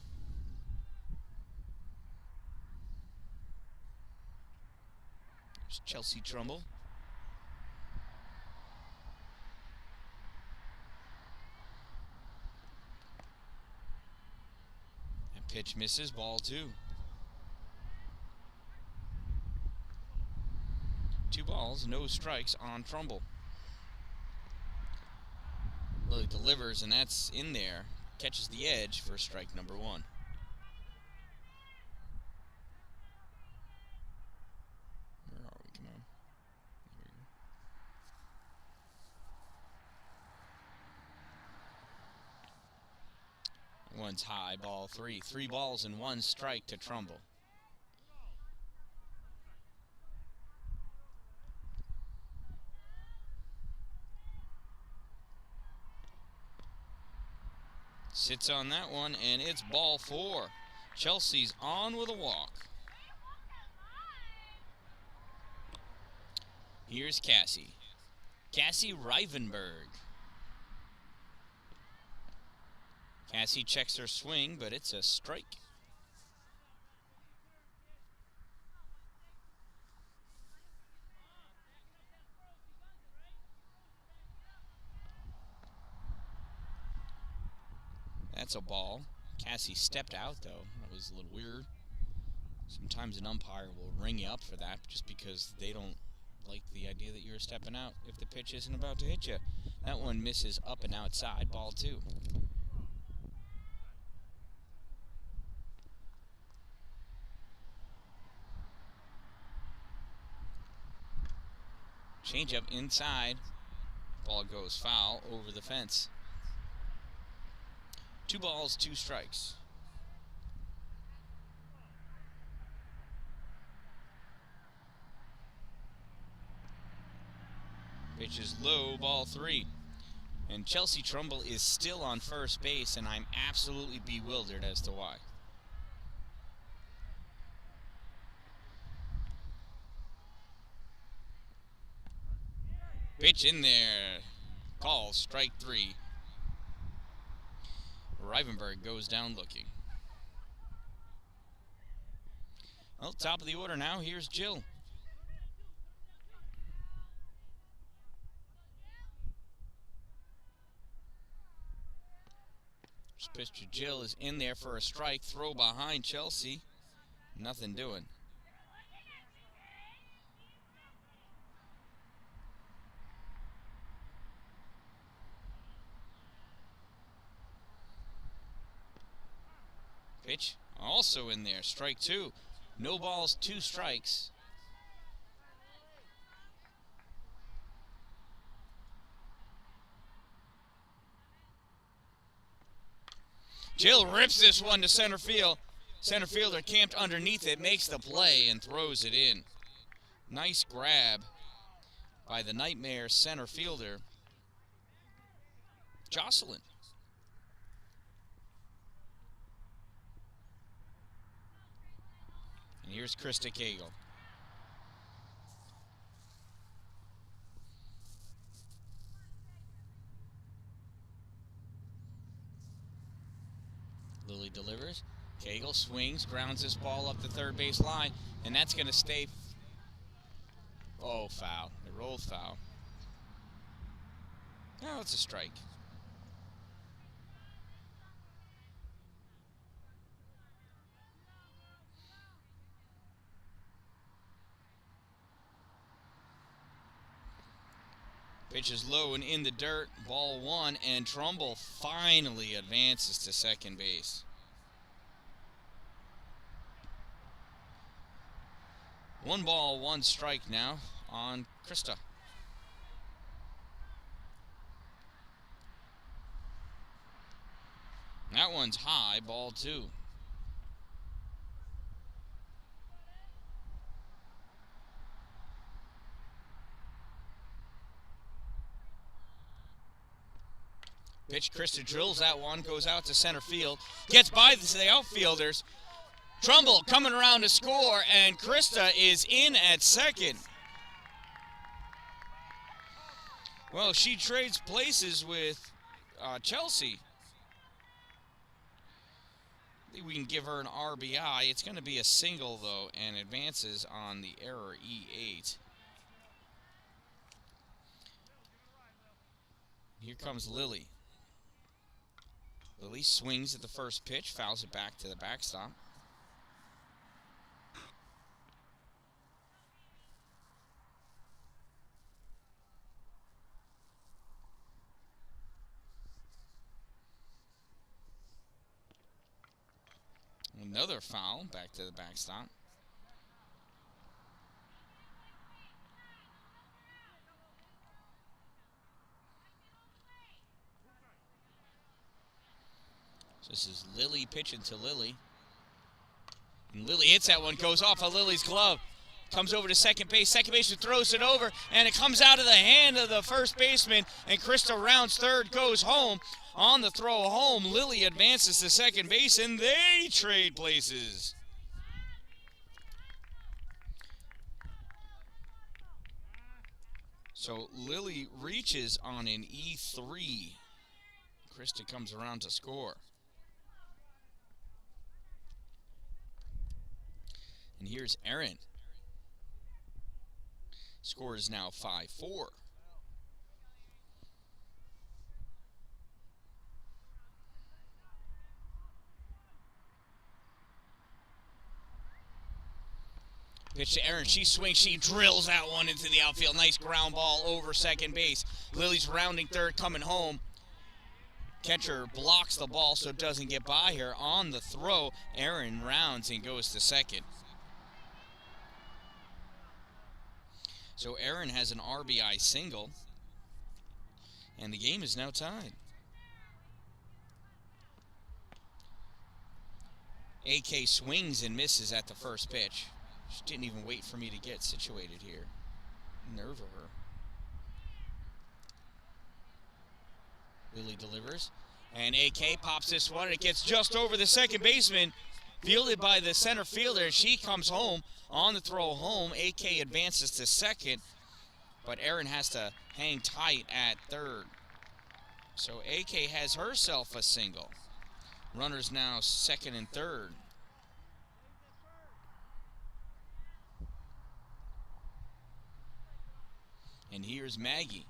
There's Chelsea Trumbull. That pitch misses, ball 2. 2 balls, no strikes on Trumbull. Lily delivers, and that's in there. Catches the edge for strike number 1. Where are we? Come on. There we go. One's high, ball 3. 3 balls and 1 strike to Trumbull. Sits on that one, and it's ball 4. Chelsea's on with a walk. Here's Cassie. Cassie Rivenberg. Cassie checks her swing, but it's a strike. That's a ball. Cassie stepped out, though. That was a little weird. Sometimes an umpire will ring you up for that just because they don't like the idea that you're stepping out if the pitch isn't about to hit you. That one misses up and outside, ball 2. Changeup inside. Ball goes foul over the fence. 2 balls, 2 strikes. Pitch is low, ball 3. And Chelsea Trumbull is still on first base, and I'm absolutely bewildered as to why. Pitch in there. Call, strike 3. Rivenberg goes down looking. Well, top of the order now. Here's Jill. First pitch to Jill is in there for a strike. Throw behind Chelsea. Nothing doing. Pitch also in there. Strike 2. No balls, 2 strikes. Jill rips this one to center field. Center fielder camped underneath it, makes the play and throws it in. Nice grab by the Nightmare center fielder, Jocelyn. And here's Krista Cagle. Lily delivers. Cagle swings, grounds this ball up the third base line, and that's going to stay. Oh, foul. They rolled foul. No, it's a strike. Pitch is low and in the dirt. Ball 1, and Trumbull finally advances to second base. One ball, 1 strike now on Krista. That one's high, ball 2. Pitch, Krista drills that one, goes out to center field, gets by the outfielders. Trumbull coming around to score, and Krista is in at second. Well, she trades places with Chelsea. I think we can give her an RBI. It's going to be a single, though, and advances on the error E8. Here comes Lily. Lily swings at the first pitch, fouls it back to the backstop. Another foul, back to the backstop. So this is Lily pitching to Lily. And Lily hits that one, goes off of Lily's glove. Comes over to second base. Second baseman throws it over, and it comes out of the hand of the first baseman, and Krista rounds third, goes home. On the throw home, Lily advances to second base, and they trade places. So Lily reaches on an E3. Krista comes around to score. And here's Erin. Score is now 5-4. Pitch to Erin. She swings. She drills that one into the outfield. Nice ground ball over second base. Lily's rounding third, coming home. Catcher blocks the ball so it doesn't get by her. On the throw, Erin rounds and goes to second. So Erin has an RBI single, and the game is now tied. AK swings and misses at the first pitch. She didn't even wait for me to get situated here. Nerve of her. Lily delivers. And AK pops this one. It gets just over the second baseman. Fielded by the center fielder. She comes home on the throw home. AK advances to second. But Erin has to hang tight at third. So AK has herself a single. Runners now second and third. And here's Maggie.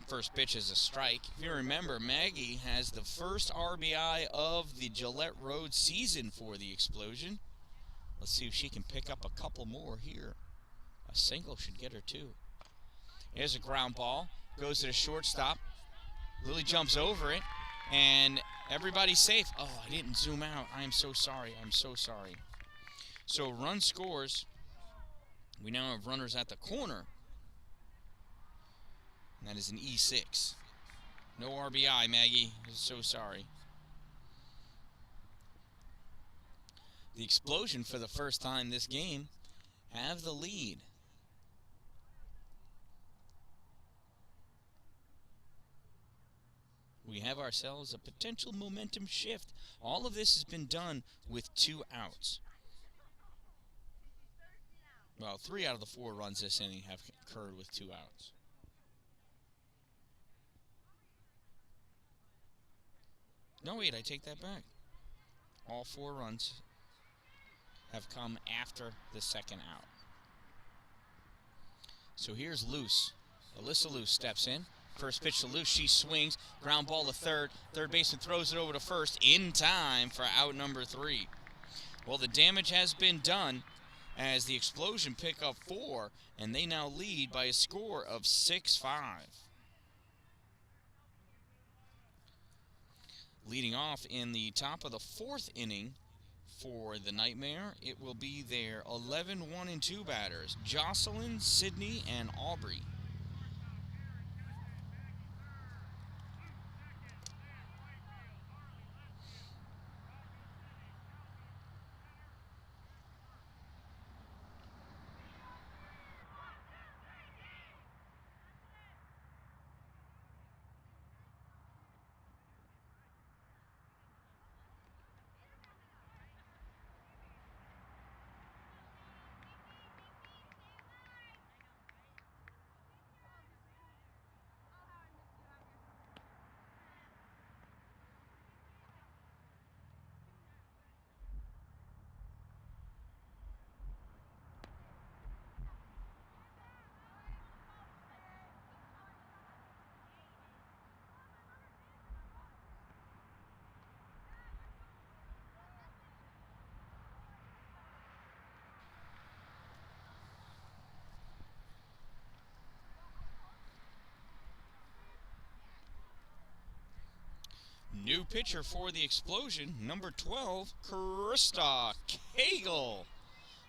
First pitch is a strike. If you remember, Maggie has the first RBI of the Gillette Road season for the Xplosion. Let's see if she can pick up a couple more here. A single should get her two. Here's a ground ball. Goes to the shortstop. Lily jumps over it. And everybody's safe. Oh, I didn't zoom out. I am so sorry. I'm so sorry. So run scores. We now have runners at the corner. And that is an E6. No RBI, Maggie. I'm so sorry. The Xplosion, for the first time this game, have the lead. We have ourselves a potential momentum shift. All of this has been done with 2 outs. Well, 3 out of the 4 runs this inning have occurred with 2 outs. No, wait, I take that back. All 4 runs have come after the second out. So here's Luce. Alyssa Luce steps in. First pitch to Luce. She swings. Ground ball to third. Third baseman throws it over to first in time for out number 3. Well, the damage has been done as the Xplosion pick up 4, and they now lead by a score of 6-5. Leading off in the top of the 4th inning for the Nightmare, it will be their 11 1 and 2 batters, Jocelyn, Sydney, and Aubrey. New pitcher for the Xplosion, number 12, Krista Cagle.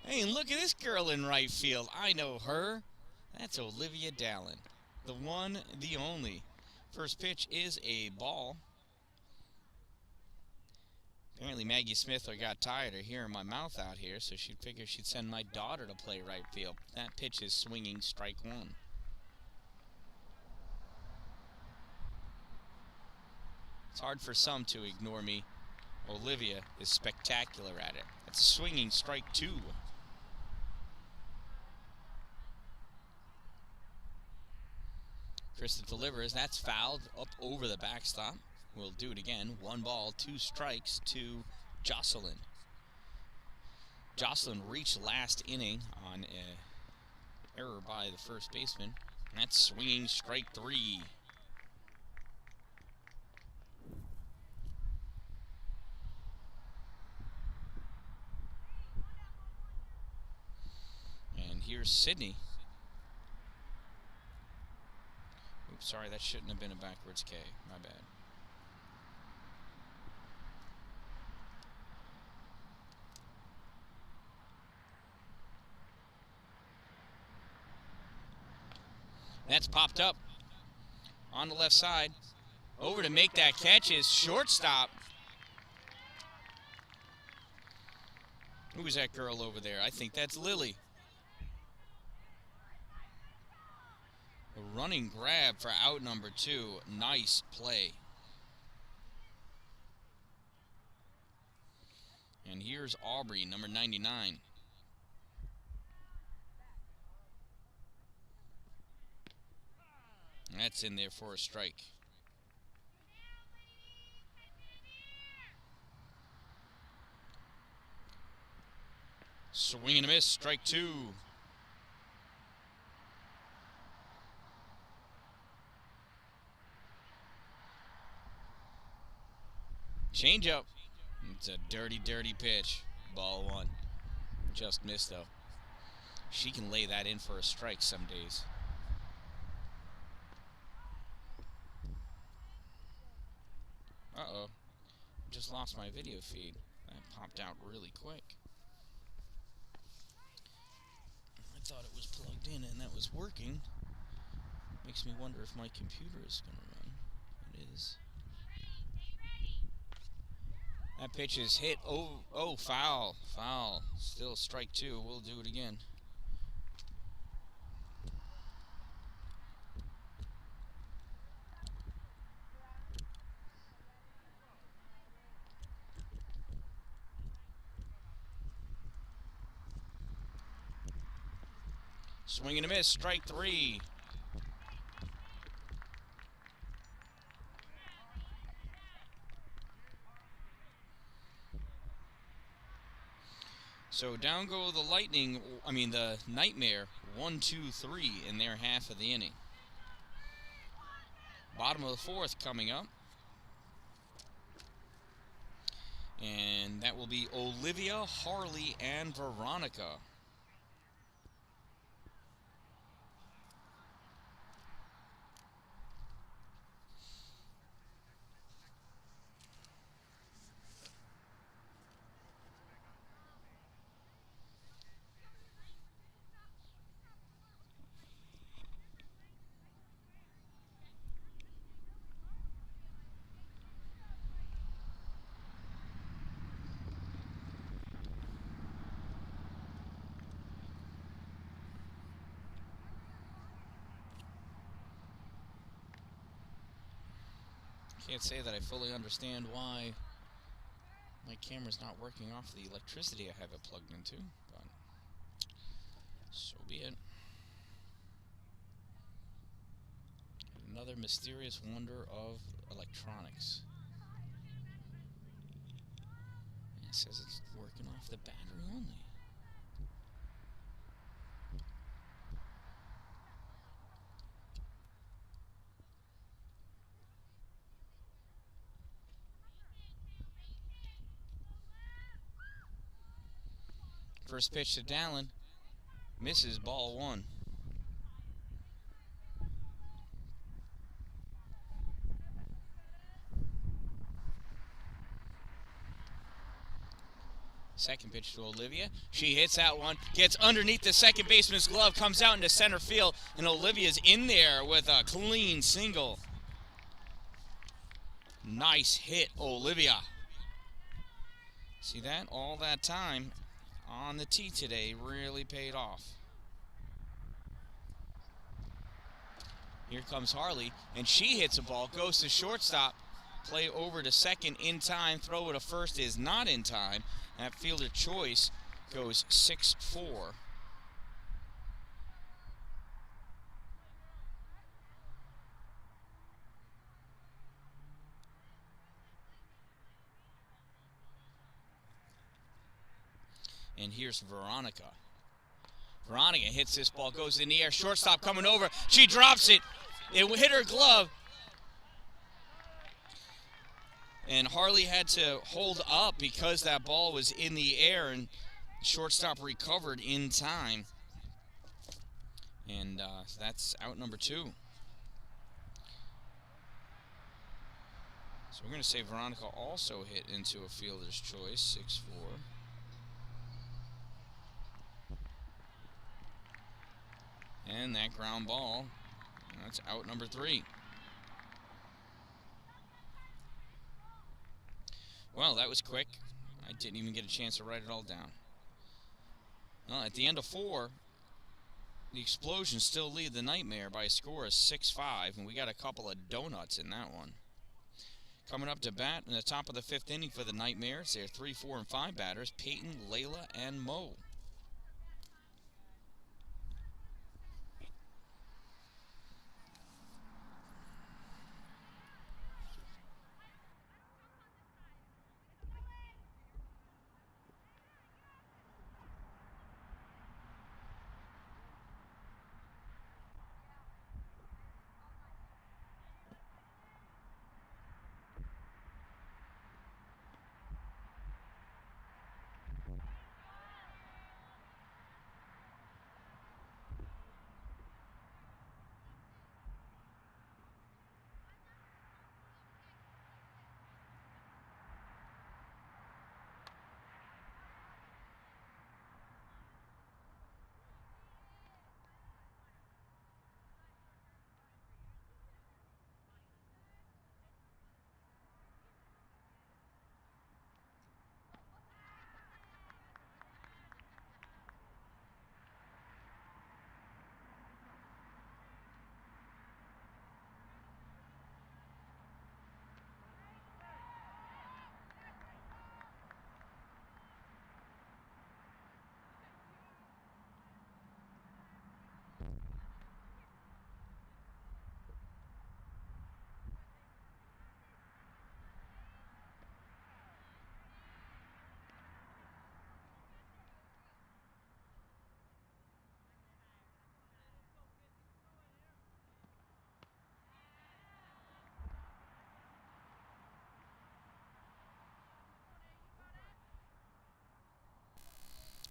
Hey, look at this girl in right field. I know her. That's Olivia Dallin, the one, the only. First pitch is a ball. Apparently Maggie Smith got tired of hearing my mouth out here, so she figured she'd send my daughter to play right field. That pitch is swinging, strike 1. It's hard for some to ignore me. Olivia is spectacular at it. That's a swinging strike 2. Krista delivers. That's fouled up over the backstop. We'll do it again. 1 ball, 2 strikes to Jocelyn. Jocelyn reached last inning on an error by the first baseman. That's swinging strike 3. And here's Sydney. Oops, sorry, that shouldn't have been a backwards K. My bad. That's popped up on the left side. Over to make that catch is shortstop. Who's that girl over there? I think that's Lily. running grab for out number 2. Nice play. And here's Aubrey, number 99. That's in there for a strike. Swing and a miss, strike 2. Change up. It's a dirty, dirty pitch. Ball 1. Just missed, though. She can lay that in for a strike some days. Uh-oh. Just lost my video feed. That popped out really quick. I thought it was plugged in and that was working. Makes me wonder if my computer is going to run. It is. That pitch is hit. Oh, foul. Foul. Still strike 2. We'll do it again. Swing and a miss. Strike 3. So down go the the Nightmare, 1, 2, 3 in their half of the inning. Bottom of the 4th coming up. And that will be Olivia, Harley, and Veronica. Can't say that I fully understand why my camera's not working off the electricity I have it plugged into, but so be it. Another mysterious wonder of electronics. It says it's working off the battery only. First pitch to Dallin. Misses, ball 1. Second pitch to Olivia. She hits that one. Gets underneath the second baseman's glove. Comes out into center field. And Olivia's in there with a clean single. Nice hit, Olivia. See that? All that time on the tee today really paid off. Here comes Harley, and she hits a ball, goes to shortstop, play over to second in time, throw it to first is not in time. That fielder choice goes 6-4. And here's Veronica. Veronica hits this ball, goes in the air. Shortstop coming over. She drops it. It hit her glove. And Harley had to hold up because that ball was in the air, and shortstop recovered in time. And that's out number 2. So we're going to say Veronica also hit into a fielder's choice, 6-4. And that ground ball, that's out number 3. Well, that was quick. I didn't even get a chance to write it all down. Well, at the end of 4, The Xplosion still lead the Nightmare by a score of 6-5, and we got a couple of donuts in that one. Coming up to bat in the top of the 5th inning for the Nightmares, they're 3, 4, and 5 batters, Peyton, Layla, and Mo.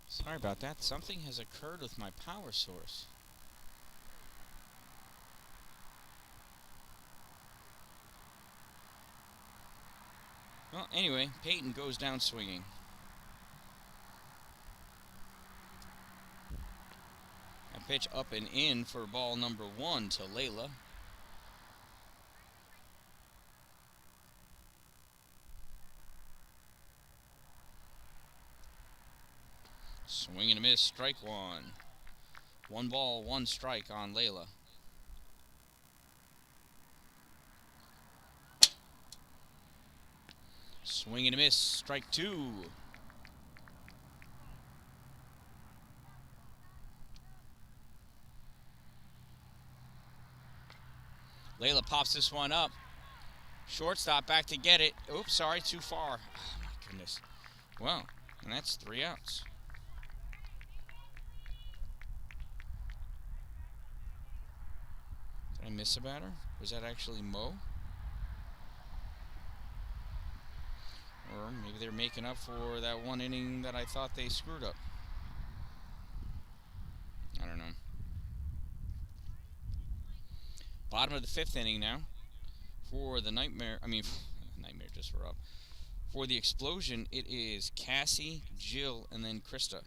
Sorry about that. Something has occurred with my power source. Well, anyway, Peyton goes down swinging. A pitch up and in for ball number 1 to Layla. Swing and a miss, strike 1. 1 ball, 1 strike on Layla. Swing and a miss, strike 2. Layla pops this one up. Shortstop back to get it. Oops, sorry, too far. Oh, my goodness. Well, and that's 3 outs. Did I miss a batter? Was that actually Mo? Or maybe they're making up for that 1 inning that I thought they screwed up. I don't know. Bottom of the 5th inning now for the Nightmare. Nightmare just for up. For the Xplosion, it is Cassie, Jill, and then Krista.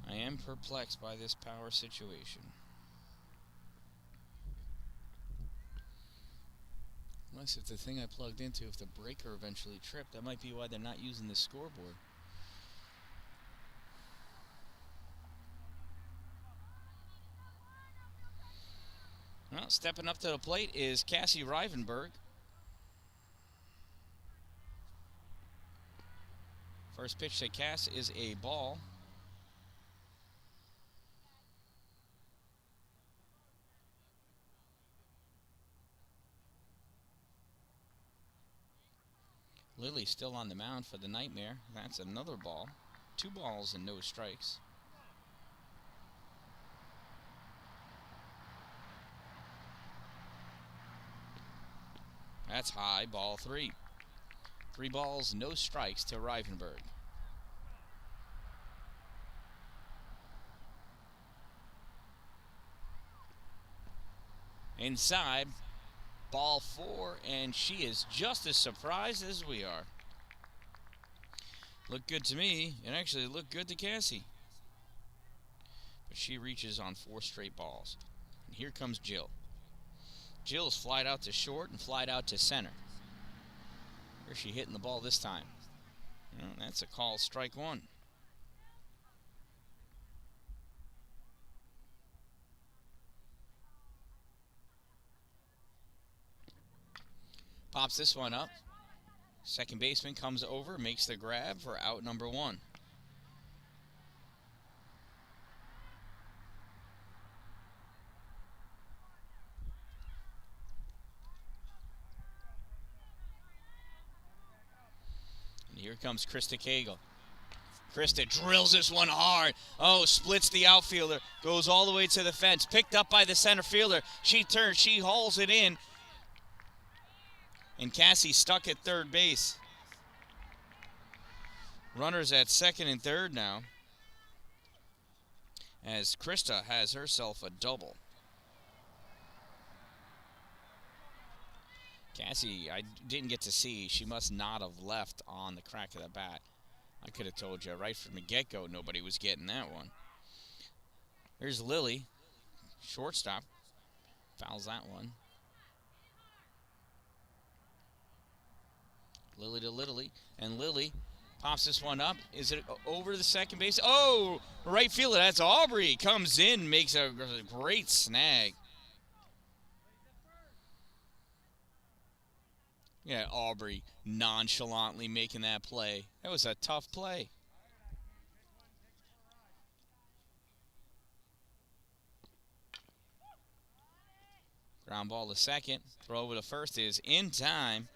I am perplexed by this power situation. Unless if the thing I plugged into, if the breaker eventually tripped, that might be why they're not using the scoreboard. Well, stepping up to the plate is Cassie Rivenberg. First pitch to Cass is a ball. Lily still on the mound for the Nightmare. That's another ball. 2 balls and no strikes. That's high, ball 3. 3 balls, no strikes to Rivenberg. Inside, ball 4, and she is just as surprised as we are. Looked good to me. It actually looked good to Cassie. But she reaches on 4 straight balls. And here comes Jill. Jill's flied out to short and flied out to center. Where's she hitting the ball this time? Well, that's a call, strike 1. Pops this one up. Second baseman comes over, makes the grab for out number 1. And here comes Krista Cagle. Krista drills this one hard. Oh, splits the outfielder. Goes all the way to the fence. Picked up by the center fielder. She turns. She hauls it in. And Cassie stuck at third base. Runners at second and third now, as Krista has herself a double. Cassie, I didn't get to see. She must not have left on the crack of the bat. I could have told you right from the get-go nobody was getting that one. Here's Lily, shortstop. Fouls that one. Lily to Lily, and Lily pops this one up. Is it over the second base? Oh, right fielder. That's Aubrey. Comes in, makes a great snag. Yeah, Aubrey nonchalantly making that play. That was a tough play. Ground ball to second. Throw over to first is in time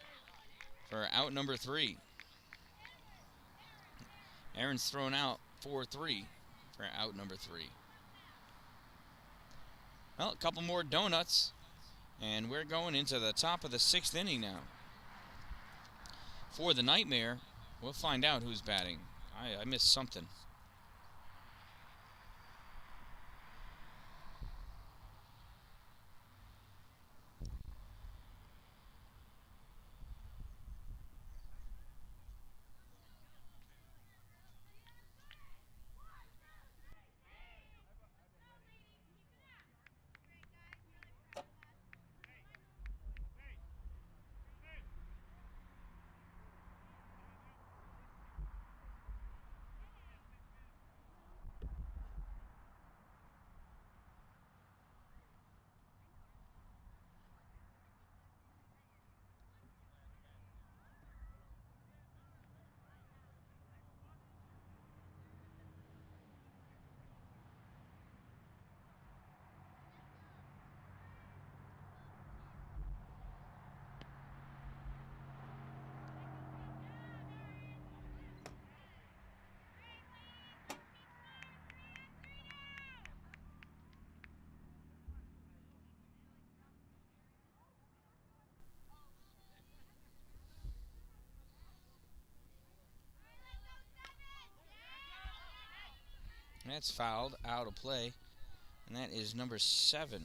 for out number 3. Aaron's thrown out 4-3 for out number 3. Well, a couple more donuts, and we're going into the top of the 6th inning now. For the Nightmare, we'll find out who's batting. I missed something. That's fouled, out of play, and that is number 7.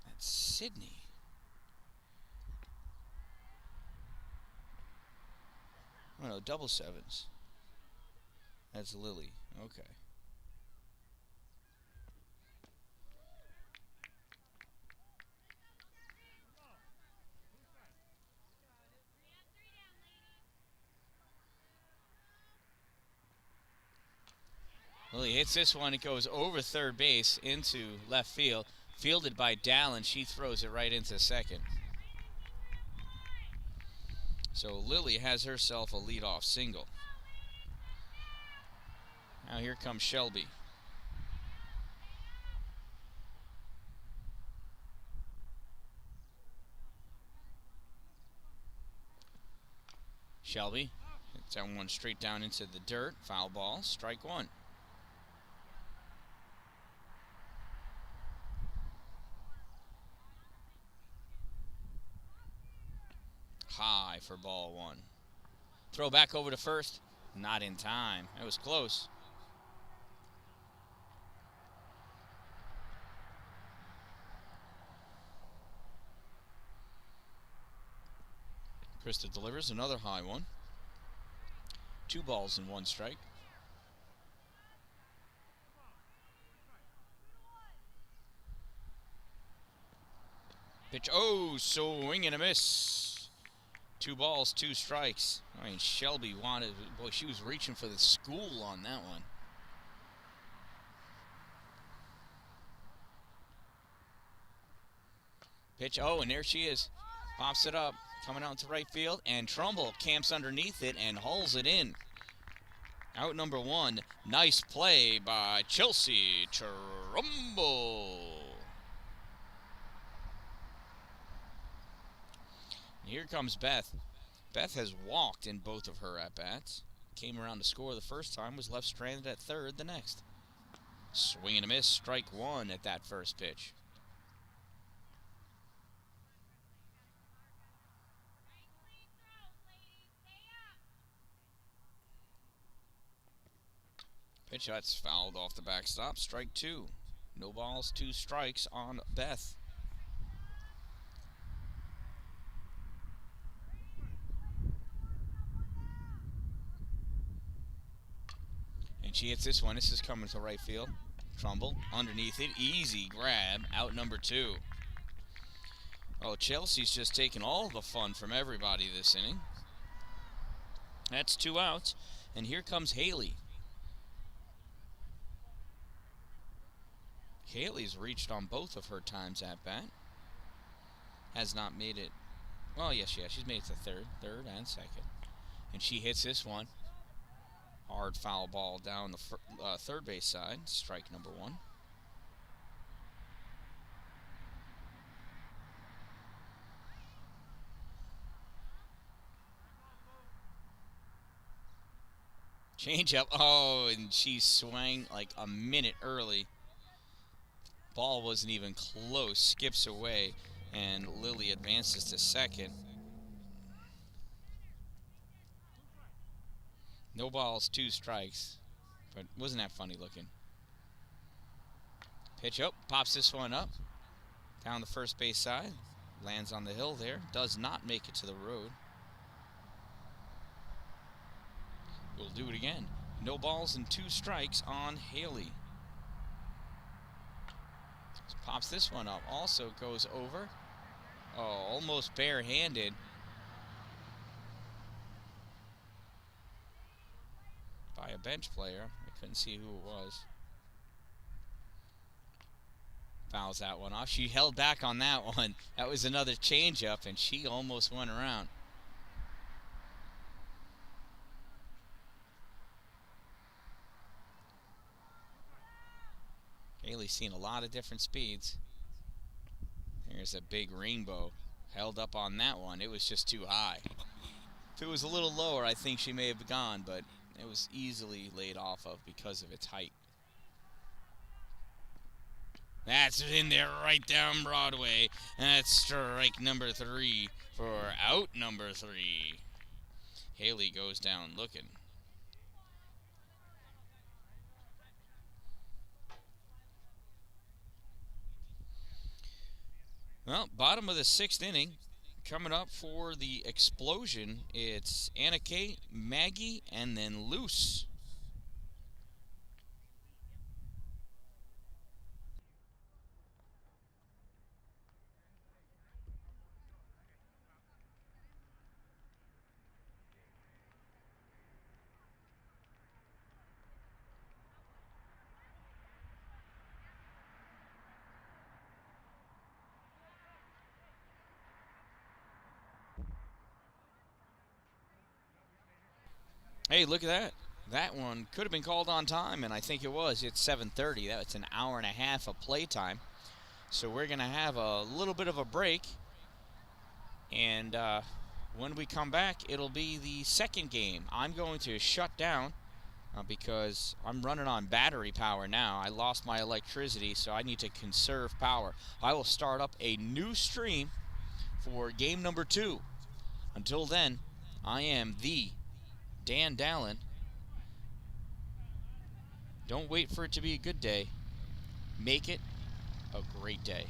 That's Sydney. Oh no, double 7s. That's Lily. Okay. Lily hits this one. It goes over third base into left field. Fielded by Dallin. She throws it right into second. So Lily has herself a leadoff single. Now here comes Shelby hits that one straight down into the dirt. Foul ball, strike one. High for ball one. Throw back over to first. Not in time. It was close. Krista delivers another high one. 2 balls and 1 strike. Pitch. Oh, swing and a miss. 2 balls, 2 strikes. I mean, Shelby wanted, boy, she was reaching for the school on that one. Pitch. Oh, and there she is. Pops it up. Coming out to right field, and Trumbull camps underneath it and hauls it in. Out number 1. Nice play by Chelsea Trumbull. Here comes Beth. Beth has walked in both of her at-bats. Came around to score the first time, was left stranded at third the next. Swing and a miss, strike 1 at that first pitch. Pitch that's fouled off the backstop. Strike 2. No balls, 2 strikes on Beth. And she hits this one. This is coming to right field. Trumbull underneath it. Easy grab. Out number 2. Oh, Chelsea's just taking all the fun from everybody this inning. That's 2 outs. And here comes Haley. Haley's reached on both of her times at bat. Has not made it. Well, yes, she's made it to third and second. And she hits this one. Hard foul ball down the third base side. Strike number 1. Change up. Oh, and she swung like a minute early. Ball wasn't even close. Skips away, and Lily advances to second. No balls, 2 strikes. But wasn't that funny looking? Pitch up, pops this one up. Down the first base side. Lands on the hill there. Does not make it to the road. We'll do it again. No balls and 2 strikes on Haley. Pops this one up. Also goes over. Oh, almost barehanded. By a bench player. I couldn't see who it was. Fouls that one off. She held back on that one. That was another changeup, and she almost went around. Haley's seen a lot of different speeds. Here's a big rainbow. Held up on that one. It was just too high. If it was a little lower, I think she may have gone, but it was easily laid off of because of its height. That's in there right down Broadway. That's strike number 3 for out number 3. Haley goes down looking. Well, bottom of the 6th inning. Coming up for the Xplosion, it's Anna Kate, Maggie, and then Luce. Hey, look at that. That one could have been called on time, and I think it was. It's 7:30. That's an hour and a half of playtime. So we're going to have a little bit of a break. And When we come back, it'll be the second game. I'm going to shut down because I'm running on battery power now. I lost my electricity, so I need to conserve power. I will start up a new stream for game number 2. Until then, I am the Dan Dallin. Don't wait for it to be a good day. Make it a great day.